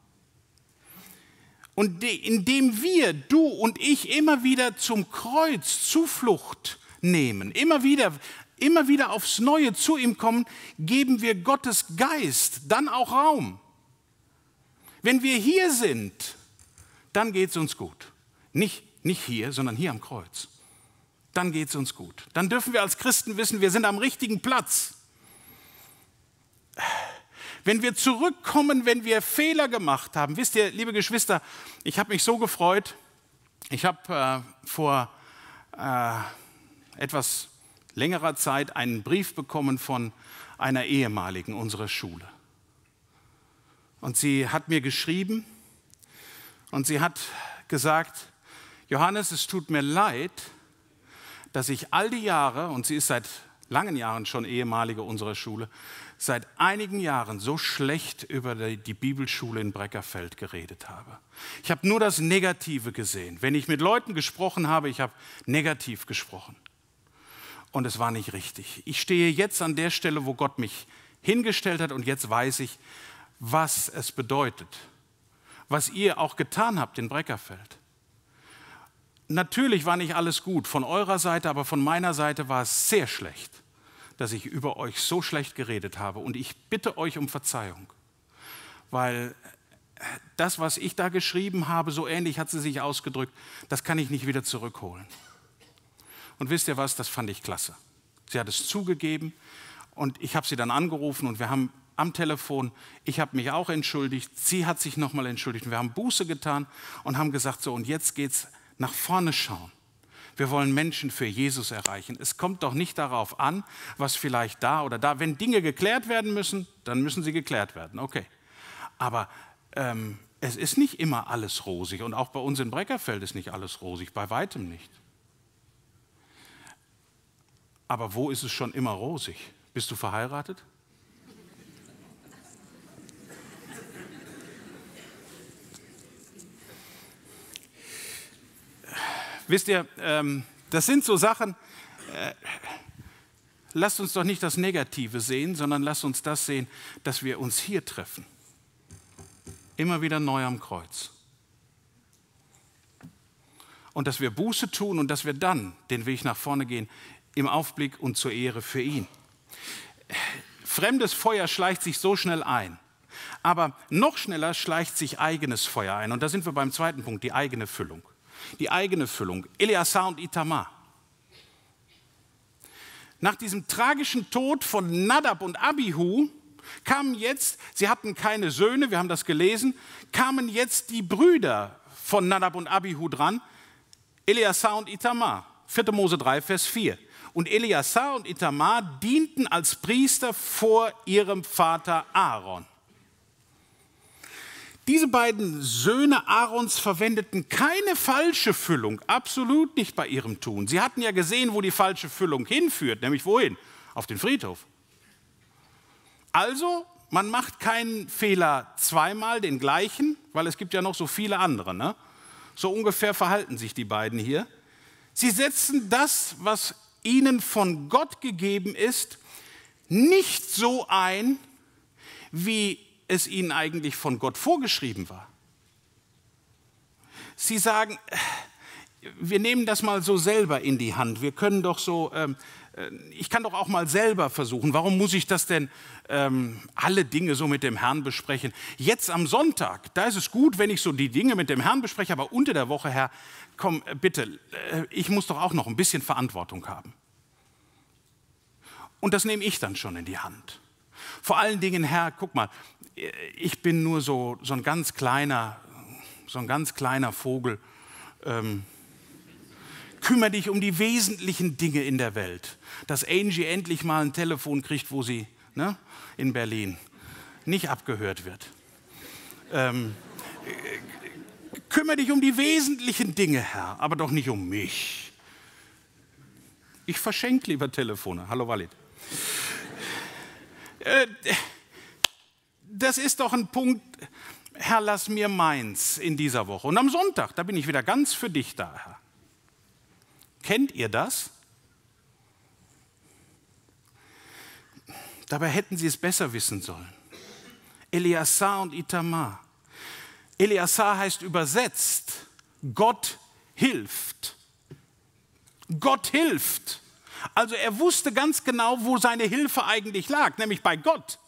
Und indem wir, du und ich, immer wieder zum Kreuz Zuflucht nehmen, immer wieder aufs Neue zu ihm kommen, geben wir Gottes Geist dann auch Raum. Wenn wir hier sind, dann geht es uns gut. Nicht hier, sondern hier am Kreuz. Dann geht es uns gut. Dann dürfen wir als Christen wissen, wir sind am richtigen Platz. Wenn wir zurückkommen, wenn wir Fehler gemacht haben, wisst ihr, liebe Geschwister, ich habe mich so gefreut. Ich habe vor etwas längerer Zeit einen Brief bekommen von einer ehemaligen unserer Schule. Und sie hat mir geschrieben und sie hat gesagt, Johannes, es tut mir leid, dass ich all die Jahre, und sie ist seit langen Jahren schon ehemalige unserer Schule, seit einigen Jahren so schlecht über die Bibelschule in Breckerfeld geredet habe. Ich habe nur das Negative gesehen. Wenn ich mit Leuten gesprochen habe, ich habe negativ gesprochen. Und es war nicht richtig. Ich stehe jetzt an der Stelle, wo Gott mich hingestellt hat und jetzt weiß ich, was es bedeutet, was ihr auch getan habt in Breckerfeld. Natürlich war nicht alles gut von eurer Seite, aber von meiner Seite war es sehr schlecht, dass ich über euch so schlecht geredet habe. Und ich bitte euch um Verzeihung, weil das, was ich da geschrieben habe, so ähnlich hat sie sich ausgedrückt, das kann ich nicht wieder zurückholen. Und wisst ihr was, das fand ich klasse. Sie hat es zugegeben und ich habe sie dann angerufen und wir haben am Telefon, ich habe mich auch entschuldigt, sie hat sich nochmal entschuldigt. Wir haben Buße getan und haben gesagt, so und jetzt geht's nach vorne schauen. Wir wollen Menschen für Jesus erreichen. Es kommt doch nicht darauf an, was vielleicht da oder da, wenn Dinge geklärt werden müssen, dann müssen sie geklärt werden, okay. Aber es ist nicht immer alles rosig und auch bei uns in Breckerfeld ist nicht alles rosig, bei weitem nicht. Aber wo ist es schon immer rosig? Bist du verheiratet? Wisst ihr, das sind so Sachen, lasst uns doch nicht das Negative sehen, sondern lasst uns das sehen, dass wir uns hier treffen. Immer wieder neu am Kreuz. Und dass wir Buße tun und dass wir dann den Weg nach vorne gehen, im Aufblick und zur Ehre für ihn. Fremdes Feuer schleicht sich so schnell ein. Aber noch schneller schleicht sich eigenes Feuer ein. Und da sind wir beim zweiten Punkt, die eigene Füllung. Die eigene Füllung. Eleazar und Itamar. Nach diesem tragischen Tod von Nadab und Abihu kamen jetzt, sie hatten keine Söhne, wir haben das gelesen, kamen jetzt die Brüder von Nadab und Abihu dran, Eleazar und Itamar. 4. Mose 3, Vers 4. Und Eleazar und Itamar dienten als Priester vor ihrem Vater Aaron. Diese beiden Söhne Aarons verwendeten keine falsche Füllung, absolut nicht bei ihrem Tun. Sie hatten ja gesehen, wo die falsche Füllung hinführt, nämlich wohin? Auf den Friedhof. Also, man macht keinen Fehler zweimal, den gleichen, weil es gibt ja noch so viele andere. Ne? So ungefähr verhalten sich die beiden hier. Sie setzen das, was ihnen von Gott gegeben ist, nicht so ein, wie es ihnen eigentlich von Gott vorgeschrieben war. Sie sagen, wir nehmen das mal so selber in die Hand. Wir können doch so, ich kann doch auch mal selber versuchen. Warum muss ich das denn alle Dinge so mit dem Herrn besprechen? Jetzt am Sonntag, da ist es gut, wenn ich so die Dinge mit dem Herrn bespreche, aber unter der Woche, Herr, komm bitte, ich muss doch auch noch ein bisschen Verantwortung haben. Und das nehme ich dann schon in die Hand. Vor allen Dingen, Herr, guck mal, ich bin nur so ein ganz kleiner Vogel. Kümmere dich um die wesentlichen Dinge in der Welt. Dass Angie endlich mal ein Telefon kriegt, wo sie in Berlin nicht abgehört wird. Kümmere dich um die wesentlichen Dinge, Herr, aber doch nicht um mich. Ich verschenke lieber Telefone. Hallo Walid. Das ist doch ein Punkt, Herr, lass mir meins in dieser Woche. Und am Sonntag, da bin ich wieder ganz für dich da, Herr. Kennt ihr das? Dabei hätten sie es besser wissen sollen. Eleazar und Itamar. Eleazar heißt übersetzt, Gott hilft. Gott hilft. Also er wusste ganz genau, wo seine Hilfe eigentlich lag, nämlich bei Gott.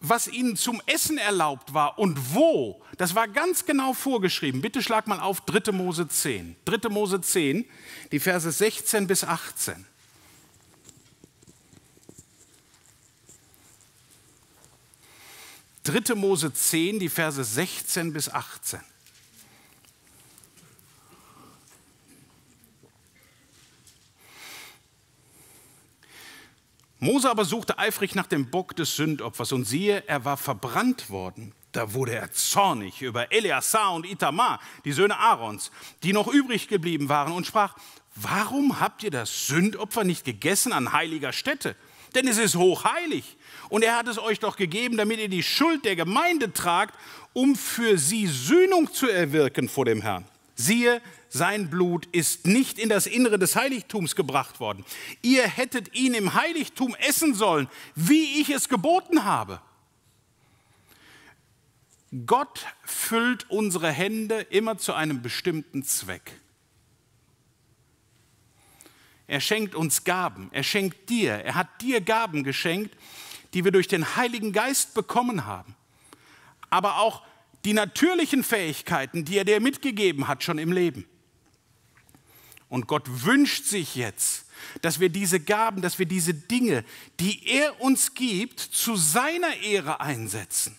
was ihnen zum Essen erlaubt war und wo, das war ganz genau vorgeschrieben. Bitte schlag mal auf 3. Mose 10. 3. Mose 10, die Verse 16 bis 18. 3. Mose 10, die Verse 16 bis 18. Mose aber suchte eifrig nach dem Bock des Sündopfers und siehe, er war verbrannt worden. Da wurde er zornig über Eleazar und Itamar, die Söhne Aarons, die noch übrig geblieben waren, und sprach: Warum habt ihr das Sündopfer nicht gegessen an heiliger Stätte? Denn es ist hochheilig. Und er hat es euch doch gegeben, damit ihr die Schuld der Gemeinde tragt, um für sie Sühnung zu erwirken vor dem Herrn. Siehe, sein Blut ist nicht in das Innere des Heiligtums gebracht worden. Ihr hättet ihn im Heiligtum essen sollen, wie ich es geboten habe. Gott füllt unsere Hände immer zu einem bestimmten Zweck. Er schenkt uns Gaben, er schenkt dir, er hat dir Gaben geschenkt, die wir durch den Heiligen Geist bekommen haben. Aber auch die natürlichen Fähigkeiten, die er dir mitgegeben hat, schon im Leben. Und Gott wünscht sich jetzt, dass wir diese Gaben, dass wir diese Dinge, die er uns gibt, zu seiner Ehre einsetzen.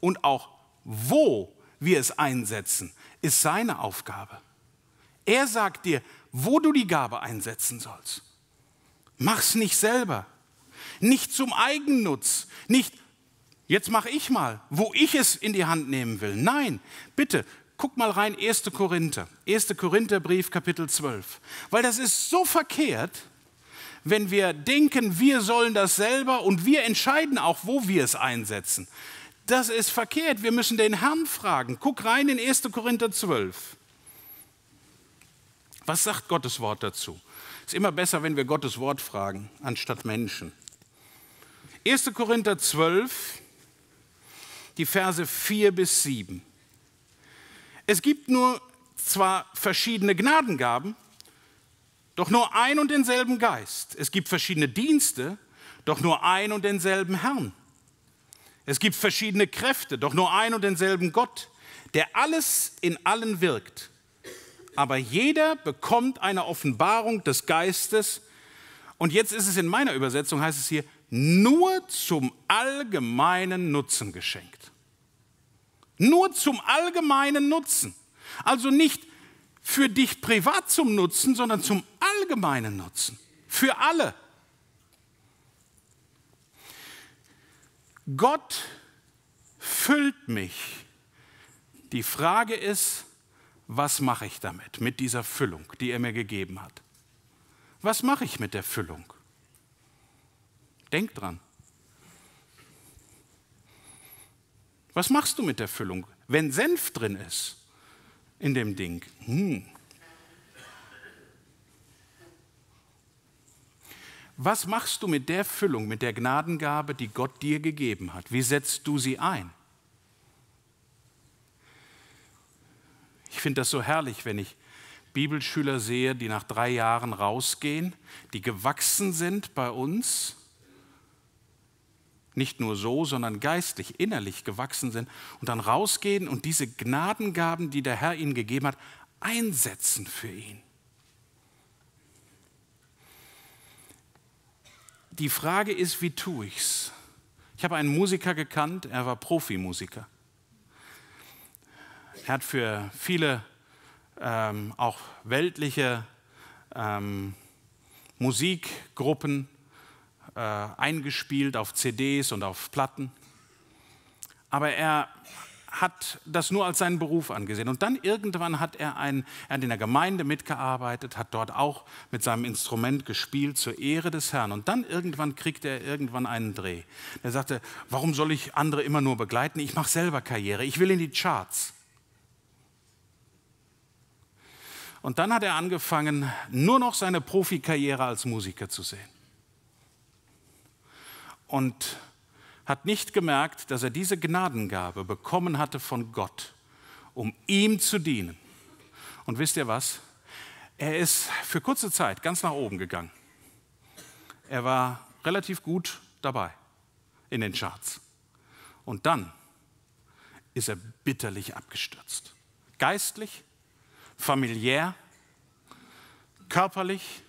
Und auch wo wir es einsetzen, ist seine Aufgabe. Er sagt dir, wo du die Gabe einsetzen sollst. Mach's nicht selber, nicht zum Eigennutz, nicht, jetzt mache ich mal, wo ich es in die Hand nehmen will. Nein, bitte, guck mal rein, 1. Korintherbrief, Kapitel 12. Weil das ist so verkehrt, wenn wir denken, wir sollen das selber und wir entscheiden auch, wo wir es einsetzen. Das ist verkehrt, wir müssen den Herrn fragen. Guck rein in 1. Korinther 12. Was sagt Gottes Wort dazu? Es ist immer besser, wenn wir Gottes Wort fragen, anstatt Menschen. 1. Korinther 12, die Verse 4 bis 7. Es gibt nur zwar verschiedene Gnadengaben, doch nur ein und denselben Geist. Es gibt verschiedene Dienste, doch nur ein und denselben Herrn. Es gibt verschiedene Kräfte, doch nur ein und denselben Gott, der alles in allen wirkt. Aber jeder bekommt eine Offenbarung des Geistes. Und jetzt ist es in meiner Übersetzung, heißt es hier, nur zum allgemeinen Nutzen geschenkt. Nur zum allgemeinen Nutzen. Also nicht für dich privat zum Nutzen, sondern zum allgemeinen Nutzen. Für alle. Gott füllt mich. Die Frage ist, was mache ich damit, mit dieser Füllung, die er mir gegeben hat? Was mache ich mit der Füllung? Denk dran. Was machst du mit der Füllung, wenn Senf drin ist in dem Ding? Was machst du mit der Füllung, mit der Gnadengabe, die Gott dir gegeben hat? Wie setzt du sie ein? Ich finde das so herrlich, wenn ich Bibelschüler sehe, die nach 3 Jahren rausgehen, die gewachsen sind bei uns, nicht nur so, sondern geistlich, innerlich gewachsen sind und dann rausgehen und diese Gnadengaben, die der Herr ihnen gegeben hat, einsetzen für ihn. Die Frage ist, wie tue ich's? Ich habe einen Musiker gekannt, er war Profimusiker. Er hat für viele auch weltliche Musikgruppen eingespielt auf CDs und auf Platten. Aber er hat das nur als seinen Beruf angesehen. Und dann irgendwann hat er in der Gemeinde mitgearbeitet, hat dort auch mit seinem Instrument gespielt zur Ehre des Herrn. Und dann irgendwann kriegte er einen Dreh. Er sagte, warum soll ich andere immer nur begleiten? Ich mache selber Karriere, ich will in die Charts. Und dann hat er angefangen, nur noch seine Profikarriere als Musiker zu sehen. Und hat nicht gemerkt, dass er diese Gnadengabe bekommen hatte von Gott, um ihm zu dienen. Und wisst ihr was? Er ist für kurze Zeit ganz nach oben gegangen. Er war relativ gut dabei. in den Charts. Und dann ist er bitterlich abgestürzt. Geistlich, familiär, körperlich,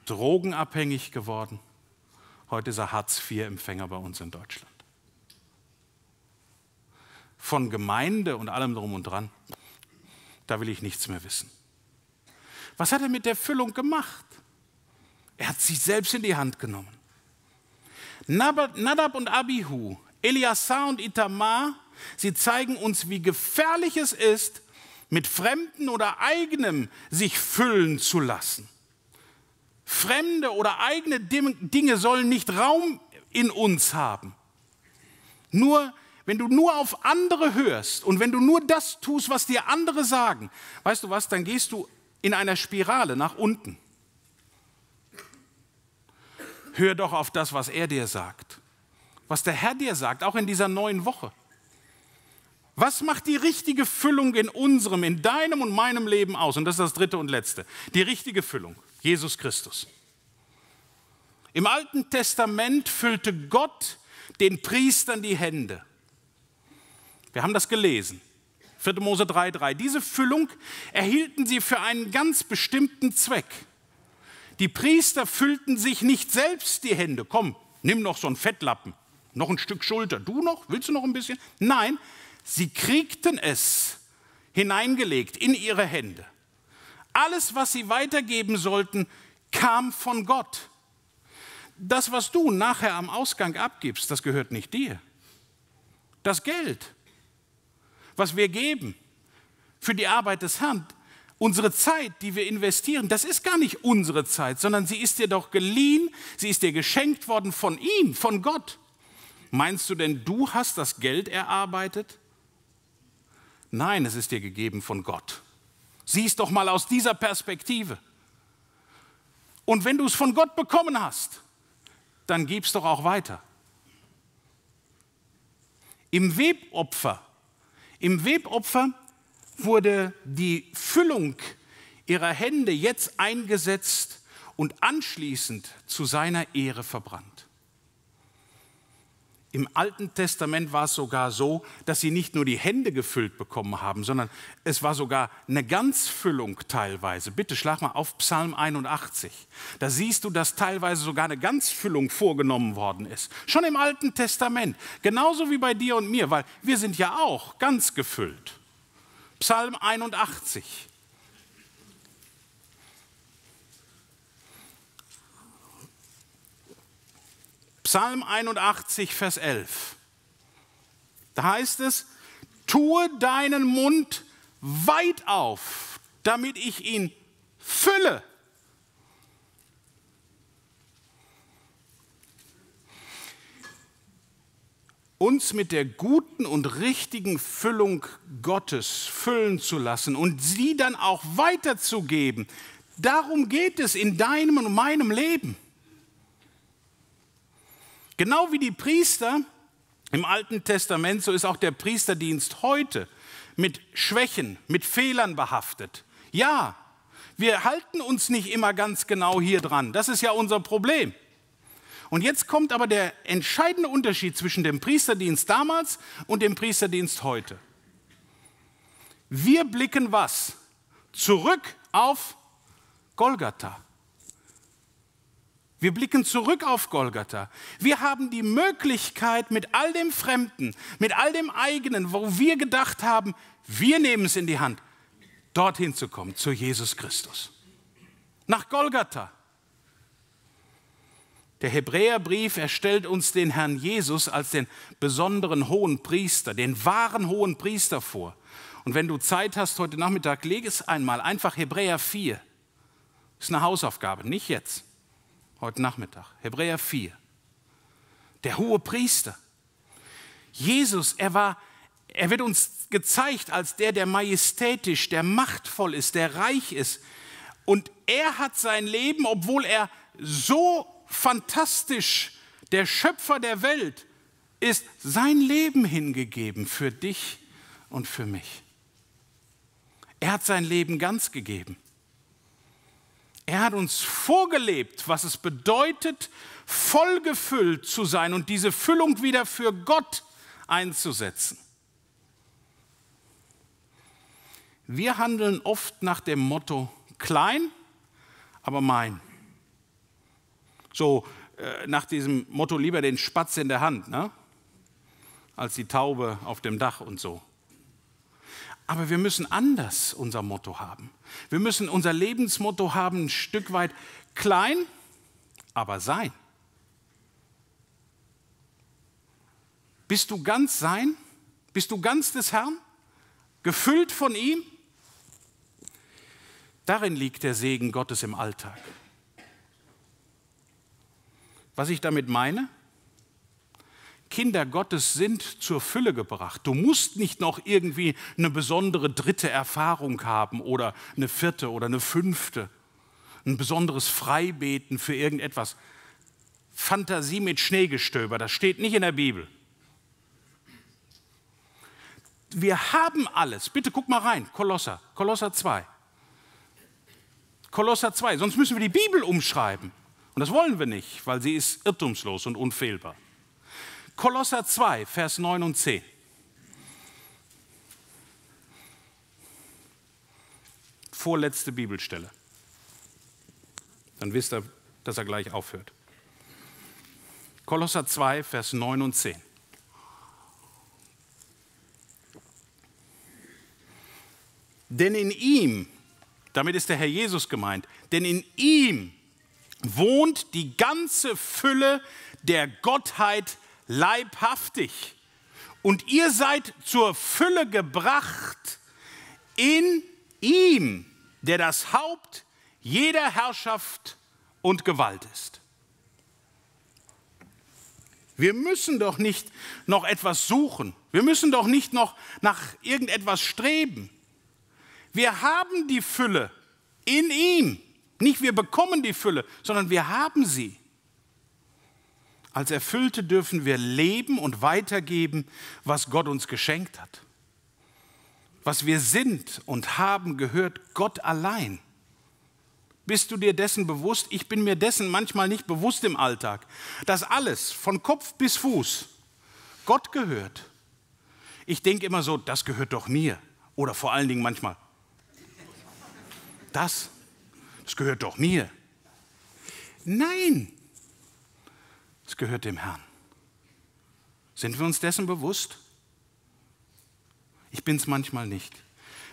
drogenabhängig geworden. Heute ist er Hartz-IV-Empfänger bei uns in Deutschland. Von Gemeinde und allem drum und dran, da will ich nichts mehr wissen. Was hat er mit der Füllung gemacht? Er hat sich selbst in die Hand genommen. Nadab und Abihu, Eleazar und Itamar, sie zeigen uns, wie gefährlich es ist, mit Fremden oder Eigenem sich füllen zu lassen. Fremde oder eigene Dinge sollen nicht Raum in uns haben. Wenn du nur auf andere hörst und wenn du nur das tust, was dir andere sagen, weißt du was, dann gehst du in einer Spirale nach unten. Hör doch auf das, was er dir sagt, was der Herr dir sagt, auch in dieser neuen Woche. Was macht die richtige Füllung in unserem, in deinem und meinem Leben aus? Und das ist das dritte und letzte. Die richtige Füllung, Jesus Christus. Im Alten Testament füllte Gott den Priestern die Hände. Wir haben das gelesen. 4. Mose 3,3. Diese Füllung erhielten sie für einen ganz bestimmten Zweck. Die Priester füllten sich nicht selbst die Hände. Komm, nimm noch so einen Fettlappen, noch ein Stück Schulter. Du noch? Willst du noch ein bisschen? Nein, sie kriegten es hineingelegt in ihre Hände. Alles, was sie weitergeben sollten, kam von Gott. Das, was du nachher am Ausgang abgibst, das gehört nicht dir. Das Geld, was wir geben für die Arbeit des Herrn, unsere Zeit, die wir investieren, das ist gar nicht unsere Zeit, sondern sie ist dir doch geliehen, sie ist dir geschenkt worden von ihm, von Gott. Meinst du denn, du hast das Geld erarbeitet? Nein, es ist dir gegeben von Gott. Sieh es doch mal aus dieser Perspektive. Und wenn du es von Gott bekommen hast, dann gib es doch auch weiter. Im Webopfer wurde die Füllung ihrer Hände jetzt eingesetzt und anschließend zu seiner Ehre verbrannt. Im Alten Testament war es sogar so, dass sie nicht nur die Hände gefüllt bekommen haben, sondern es war sogar eine Ganzfüllung teilweise. Bitte schlag mal auf Psalm 81. Da siehst du, dass teilweise sogar eine Ganzfüllung vorgenommen worden ist. Schon im Alten Testament, genauso wie bei dir und mir, weil wir sind ja auch ganz gefüllt. Psalm 81. Psalm 81, Vers 11. Da heißt es, tue deinen Mund weit auf, damit ich ihn fülle. Uns mit der guten und richtigen Füllung Gottes füllen zu lassen und sie dann auch weiterzugeben. Darum geht es in deinem und meinem Leben. Genau wie die Priester im Alten Testament, so ist auch der Priesterdienst heute mit Schwächen, mit Fehlern behaftet. Ja, wir halten uns nicht immer ganz genau hier dran. Das ist ja unser Problem. Und jetzt kommt aber der entscheidende Unterschied zwischen dem Priesterdienst damals und dem Priesterdienst heute. Wir blicken was? Zurück auf Golgatha. Wir blicken zurück auf Golgatha. Wir haben die Möglichkeit, mit all dem Fremden, mit all dem Eigenen, wo wir gedacht haben, wir nehmen es in die Hand, dorthin zu kommen, zu Jesus Christus. Nach Golgatha. Der Hebräerbrief, er stellt uns den Herrn Jesus als den besonderen hohen Priester, den wahren hohen Priester vor. Und wenn du Zeit hast heute Nachmittag, leg es einmal, einfach Hebräer 4. Das ist eine Hausaufgabe, nicht jetzt. Heute Nachmittag, Hebräer 4. Der hohe Priester. Jesus, er wird uns gezeigt als der majestätisch, der machtvoll ist, der reich ist. Und er hat sein Leben, obwohl er so fantastisch der Schöpfer der Welt ist, sein Leben hingegeben für dich und für mich. Er hat sein Leben ganz gegeben. Er hat uns vorgelebt, was es bedeutet, vollgefüllt zu sein und diese Füllung wieder für Gott einzusetzen. Wir handeln oft nach dem Motto, klein, aber mein. So nach diesem Motto, lieber den Spatz in der Hand, ne? Als die Taube auf dem Dach und so. Aber wir müssen anders unser Motto haben. Wir müssen unser Lebensmotto haben, ein Stück weit klein, aber sein. Bist du ganz sein? Bist du ganz des Herrn? Gefüllt von ihm? Darin liegt der Segen Gottes im Alltag. Was ich damit meine? Kinder Gottes sind zur Fülle gebracht. Du musst nicht noch irgendwie eine besondere dritte Erfahrung haben oder eine vierte oder eine fünfte. Ein besonderes Freibeten für irgendetwas. Fantasie mit Schneegestöber, das steht nicht in der Bibel. Wir haben alles. Bitte guck mal rein, Kolosser 2. Kolosser 2, sonst müssen wir die Bibel umschreiben. Und das wollen wir nicht, weil sie ist irrtumslos und unfehlbar. Kolosser 2, Vers 9 und 10. Vorletzte Bibelstelle. Dann wisst ihr, dass er gleich aufhört. Kolosser 2, Vers 9 und 10. Denn in ihm, damit ist der Herr Jesus gemeint, denn in ihm wohnt die ganze Fülle der Gottheit leibhaftig. Und ihr seid zur Fülle gebracht in ihm, der das Haupt jeder Herrschaft und Gewalt ist. Wir müssen doch nicht noch etwas suchen. Wir müssen doch nicht noch nach irgendetwas streben. Wir haben die Fülle in ihm. Nicht wir bekommen die Fülle, sondern wir haben sie. Als Erfüllte dürfen wir leben und weitergeben, was Gott uns geschenkt hat. Was wir sind und haben, gehört Gott allein. Bist du dir dessen bewusst? Ich bin mir dessen manchmal nicht bewusst im Alltag, dass alles von Kopf bis Fuß Gott gehört. Ich denke immer so, das gehört doch mir. Oder vor allen Dingen manchmal, das gehört doch mir. Nein, es gehört dem Herrn. Sind wir uns dessen bewusst? Ich bin es manchmal nicht.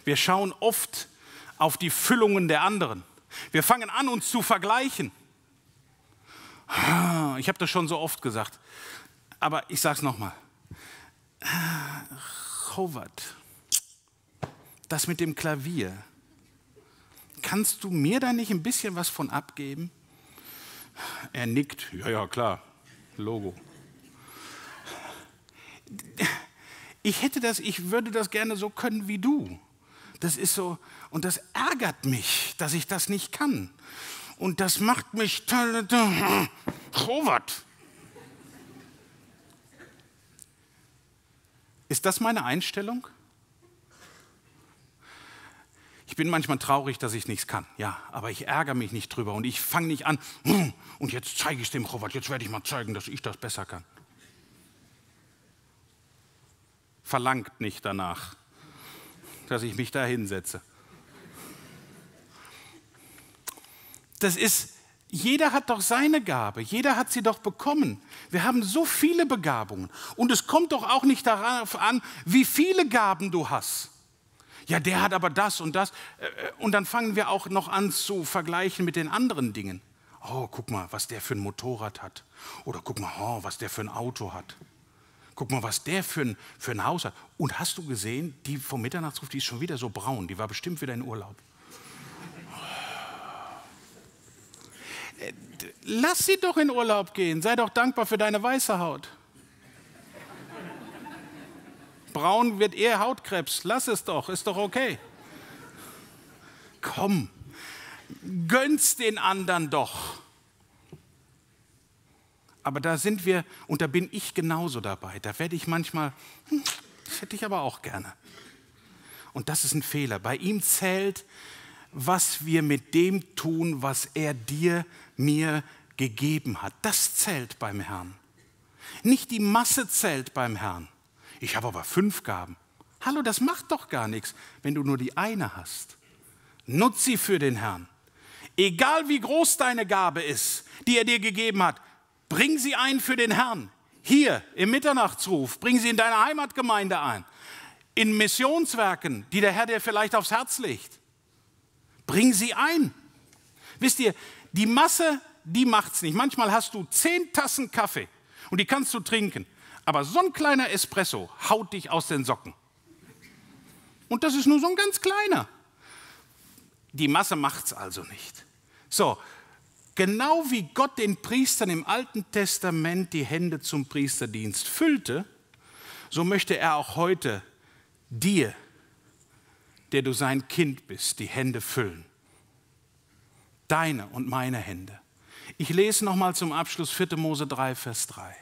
Wir schauen oft auf die Füllungen der anderen. Wir fangen an, uns zu vergleichen. Ich habe das schon so oft gesagt, aber ich sage es nochmal. Robert, das mit dem Klavier, kannst du mir da nicht ein bisschen was von abgeben? Er nickt. Ja, klar. Logo. Ich würde das gerne so können wie du. Das ist so, und das ärgert mich, dass ich das nicht kann. Und das macht mich, Robert. Ist das meine Einstellung? Ich bin manchmal traurig, dass ich nichts kann, ja, aber ich ärgere mich nicht drüber und ich fange nicht an, und jetzt zeige ich es dem Robert, jetzt werde ich mal zeigen, dass ich das besser kann. Verlangt nicht danach, dass ich mich da hinsetze. Das ist, jeder hat doch seine Gabe, jeder hat sie doch bekommen. Wir haben so viele Begabungen und es kommt doch auch nicht darauf an, wie viele Gaben du hast. Ja, der hat aber das und das. Und dann fangen wir auch noch an zu vergleichen mit den anderen Dingen. Oh, guck mal, was der für ein Motorrad hat. Oder guck mal, oh, was der für ein Auto hat. Guck mal, was der für ein Haus hat. Und hast du gesehen, die vom Mitternachtsruf, die ist schon wieder so braun. Die war bestimmt wieder in Urlaub. Lass sie doch in Urlaub gehen. Sei doch dankbar für deine weiße Haut. Braun wird eher Hautkrebs. Lass es doch, ist doch okay. Komm, gönn's den anderen doch. Aber da sind wir, und da bin ich genauso dabei. Da werde ich manchmal, das hätte ich aber auch gerne. Und das ist ein Fehler. Bei ihm zählt, was wir mit dem tun, was er dir, mir gegeben hat. Das zählt beim Herrn. Nicht die Masse zählt beim Herrn. Ich habe aber 5 Gaben. Hallo, das macht doch gar nichts, wenn du nur die eine hast. Nutz sie für den Herrn. Egal wie groß deine Gabe ist, die er dir gegeben hat, bring sie ein für den Herrn. Hier im Mitternachtsruf, bring sie in deine Heimatgemeinde ein. In Missionswerken, die der Herr dir vielleicht aufs Herz legt. Bring sie ein. Wisst ihr, die Masse, die macht's nicht. Manchmal hast du 10 Tassen Kaffee und die kannst du trinken. Aber so ein kleiner Espresso haut dich aus den Socken. Und das ist nur so ein ganz kleiner. Die Masse macht's also nicht. So, genau wie Gott den Priestern im Alten Testament die Hände zum Priesterdienst füllte, so möchte er auch heute dir, der du sein Kind bist, die Hände füllen. Deine und meine Hände. Ich lese nochmal zum Abschluss 4. Mose 3, Vers 3.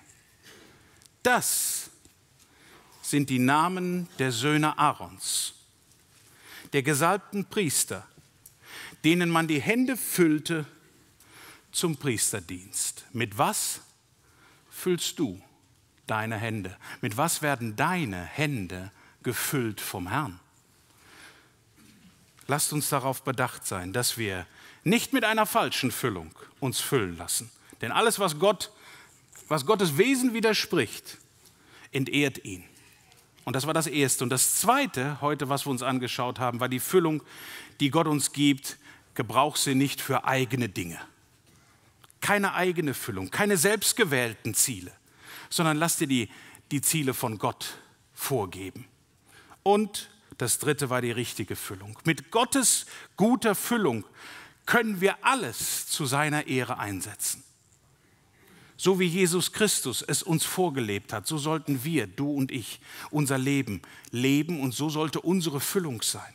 Das sind die Namen der Söhne Aarons, der gesalbten Priester, denen man die Hände füllte zum Priesterdienst. Mit was füllst du deine Hände? Mit was werden deine Hände gefüllt vom Herrn? Lasst uns darauf bedacht sein, dass wir nicht mit einer falschen Füllung uns füllen lassen. Denn alles, was Gottes Wesen widerspricht, entehrt ihn. Und das war das Erste. Und das Zweite, heute, was wir uns angeschaut haben, war die Füllung, die Gott uns gibt. Gebrauch sie nicht für eigene Dinge. Keine eigene Füllung, keine selbstgewählten Ziele, sondern lass dir die Ziele von Gott vorgeben. Und das Dritte war die richtige Füllung. Mit Gottes guter Füllung können wir alles zu seiner Ehre einsetzen. So wie Jesus Christus es uns vorgelebt hat, so sollten wir, du und ich, unser Leben leben und so sollte unsere Füllung sein.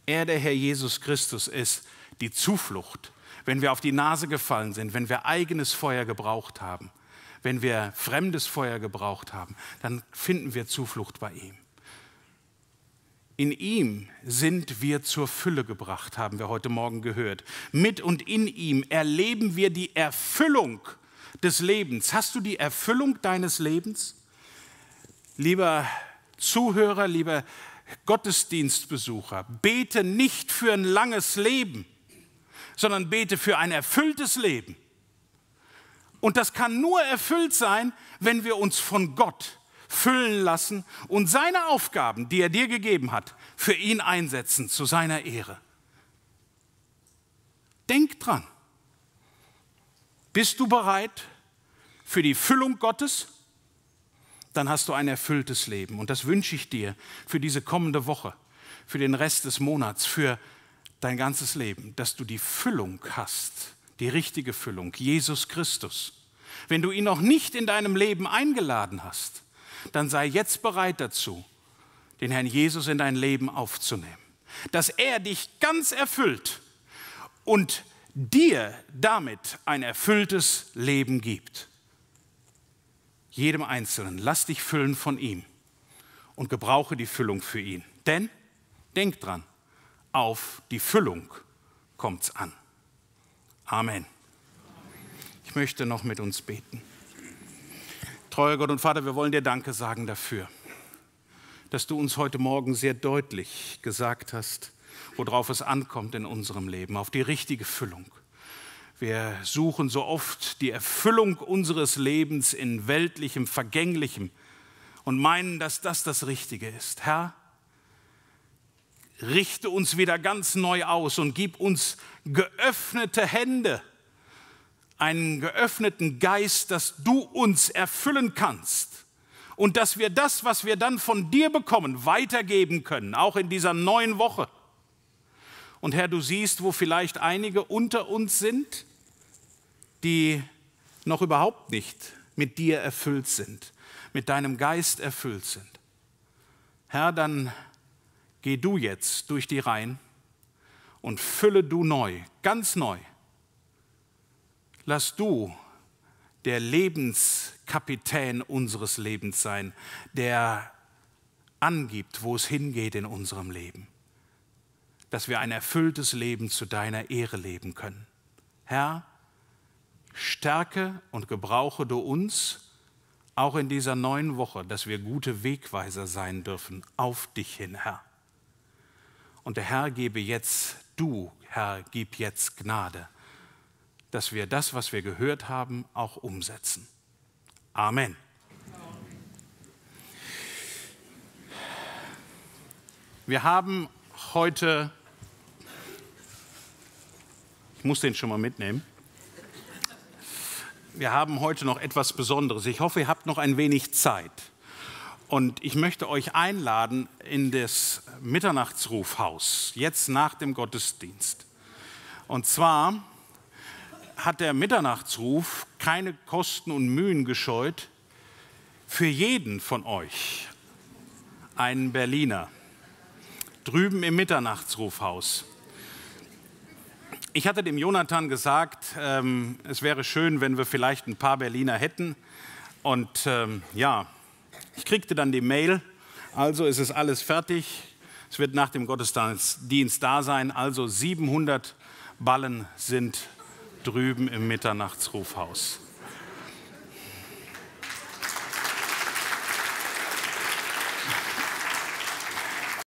Er, der Herr Jesus Christus, ist die Zuflucht, wenn wir auf die Nase gefallen sind, wenn wir eigenes Feuer gebraucht haben, wenn wir fremdes Feuer gebraucht haben, dann finden wir Zuflucht bei ihm. In ihm sind wir zur Fülle gebracht, haben wir heute Morgen gehört. Mit und in ihm erleben wir die Erfüllung des Lebens. Hast du die Erfüllung deines Lebens? Lieber Zuhörer, lieber Gottesdienstbesucher, bete nicht für ein langes Leben, sondern bete für ein erfülltes Leben. Und das kann nur erfüllt sein, wenn wir uns von Gott füllen lassen und seine Aufgaben, die er dir gegeben hat, für ihn einsetzen, zu seiner Ehre. Denk dran. Bist du bereit für die Füllung Gottes? Dann hast du ein erfülltes Leben. Und das wünsche ich dir für diese kommende Woche, für den Rest des Monats, für dein ganzes Leben, dass du die Füllung hast, die richtige Füllung, Jesus Christus. Wenn du ihn noch nicht in deinem Leben eingeladen hast, dann sei jetzt bereit dazu, den Herrn Jesus in dein Leben aufzunehmen. Dass er dich ganz erfüllt und dir damit ein erfülltes Leben gibt. Jedem Einzelnen, lass dich füllen von ihm und gebrauche die Füllung für ihn. Denn, denk dran, auf die Füllung kommt's an. Amen. Ich möchte noch mit uns beten. Treuer Gott und Vater, wir wollen dir Danke sagen dafür, dass du uns heute Morgen sehr deutlich gesagt hast, worauf es ankommt in unserem Leben, auf die richtige Füllung. Wir suchen so oft die Erfüllung unseres Lebens in weltlichem, vergänglichem und meinen, dass das das Richtige ist. Herr, richte uns wieder ganz neu aus und gib uns geöffnete Hände, einen geöffneten Geist, dass du uns erfüllen kannst und dass wir das, was wir dann von dir bekommen, weitergeben können, auch in dieser neuen Woche. Und Herr, du siehst, wo vielleicht einige unter uns sind, die noch überhaupt nicht mit dir erfüllt sind, mit deinem Geist erfüllt sind. Herr, dann geh du jetzt durch die Reihen und fülle du neu, ganz neu. Lass du der Lebenskapitän unseres Lebens sein, der angibt, wo es hingeht in unserem Leben. dass wir ein erfülltes Leben zu deiner Ehre leben können. Herr, stärke und gebrauche du uns auch in dieser neuen Woche, dass wir gute Wegweiser sein dürfen auf dich hin, Herr. Und der Herr gib jetzt Gnade, dass wir das, was wir gehört haben, auch umsetzen. Amen. Wir haben heute, ich muss den schon mal mitnehmen, wir haben heute noch etwas Besonderes. Ich hoffe, ihr habt noch ein wenig Zeit. Und ich möchte euch einladen in das Mitternachtsrufhaus, jetzt nach dem Gottesdienst. Und zwar hat der Mitternachtsruf keine Kosten und Mühen gescheut, für jeden von euch einen Berliner drüben im Mitternachtsrufhaus. Ich hatte dem Jonathan gesagt, es wäre schön, wenn wir vielleicht ein paar Berliner hätten. Und ich kriegte dann die Mail, also es ist alles fertig. Es wird nach dem Gottesdienst da sein. Also 700 Ballen sind drüben im Mitternachtsrufhaus.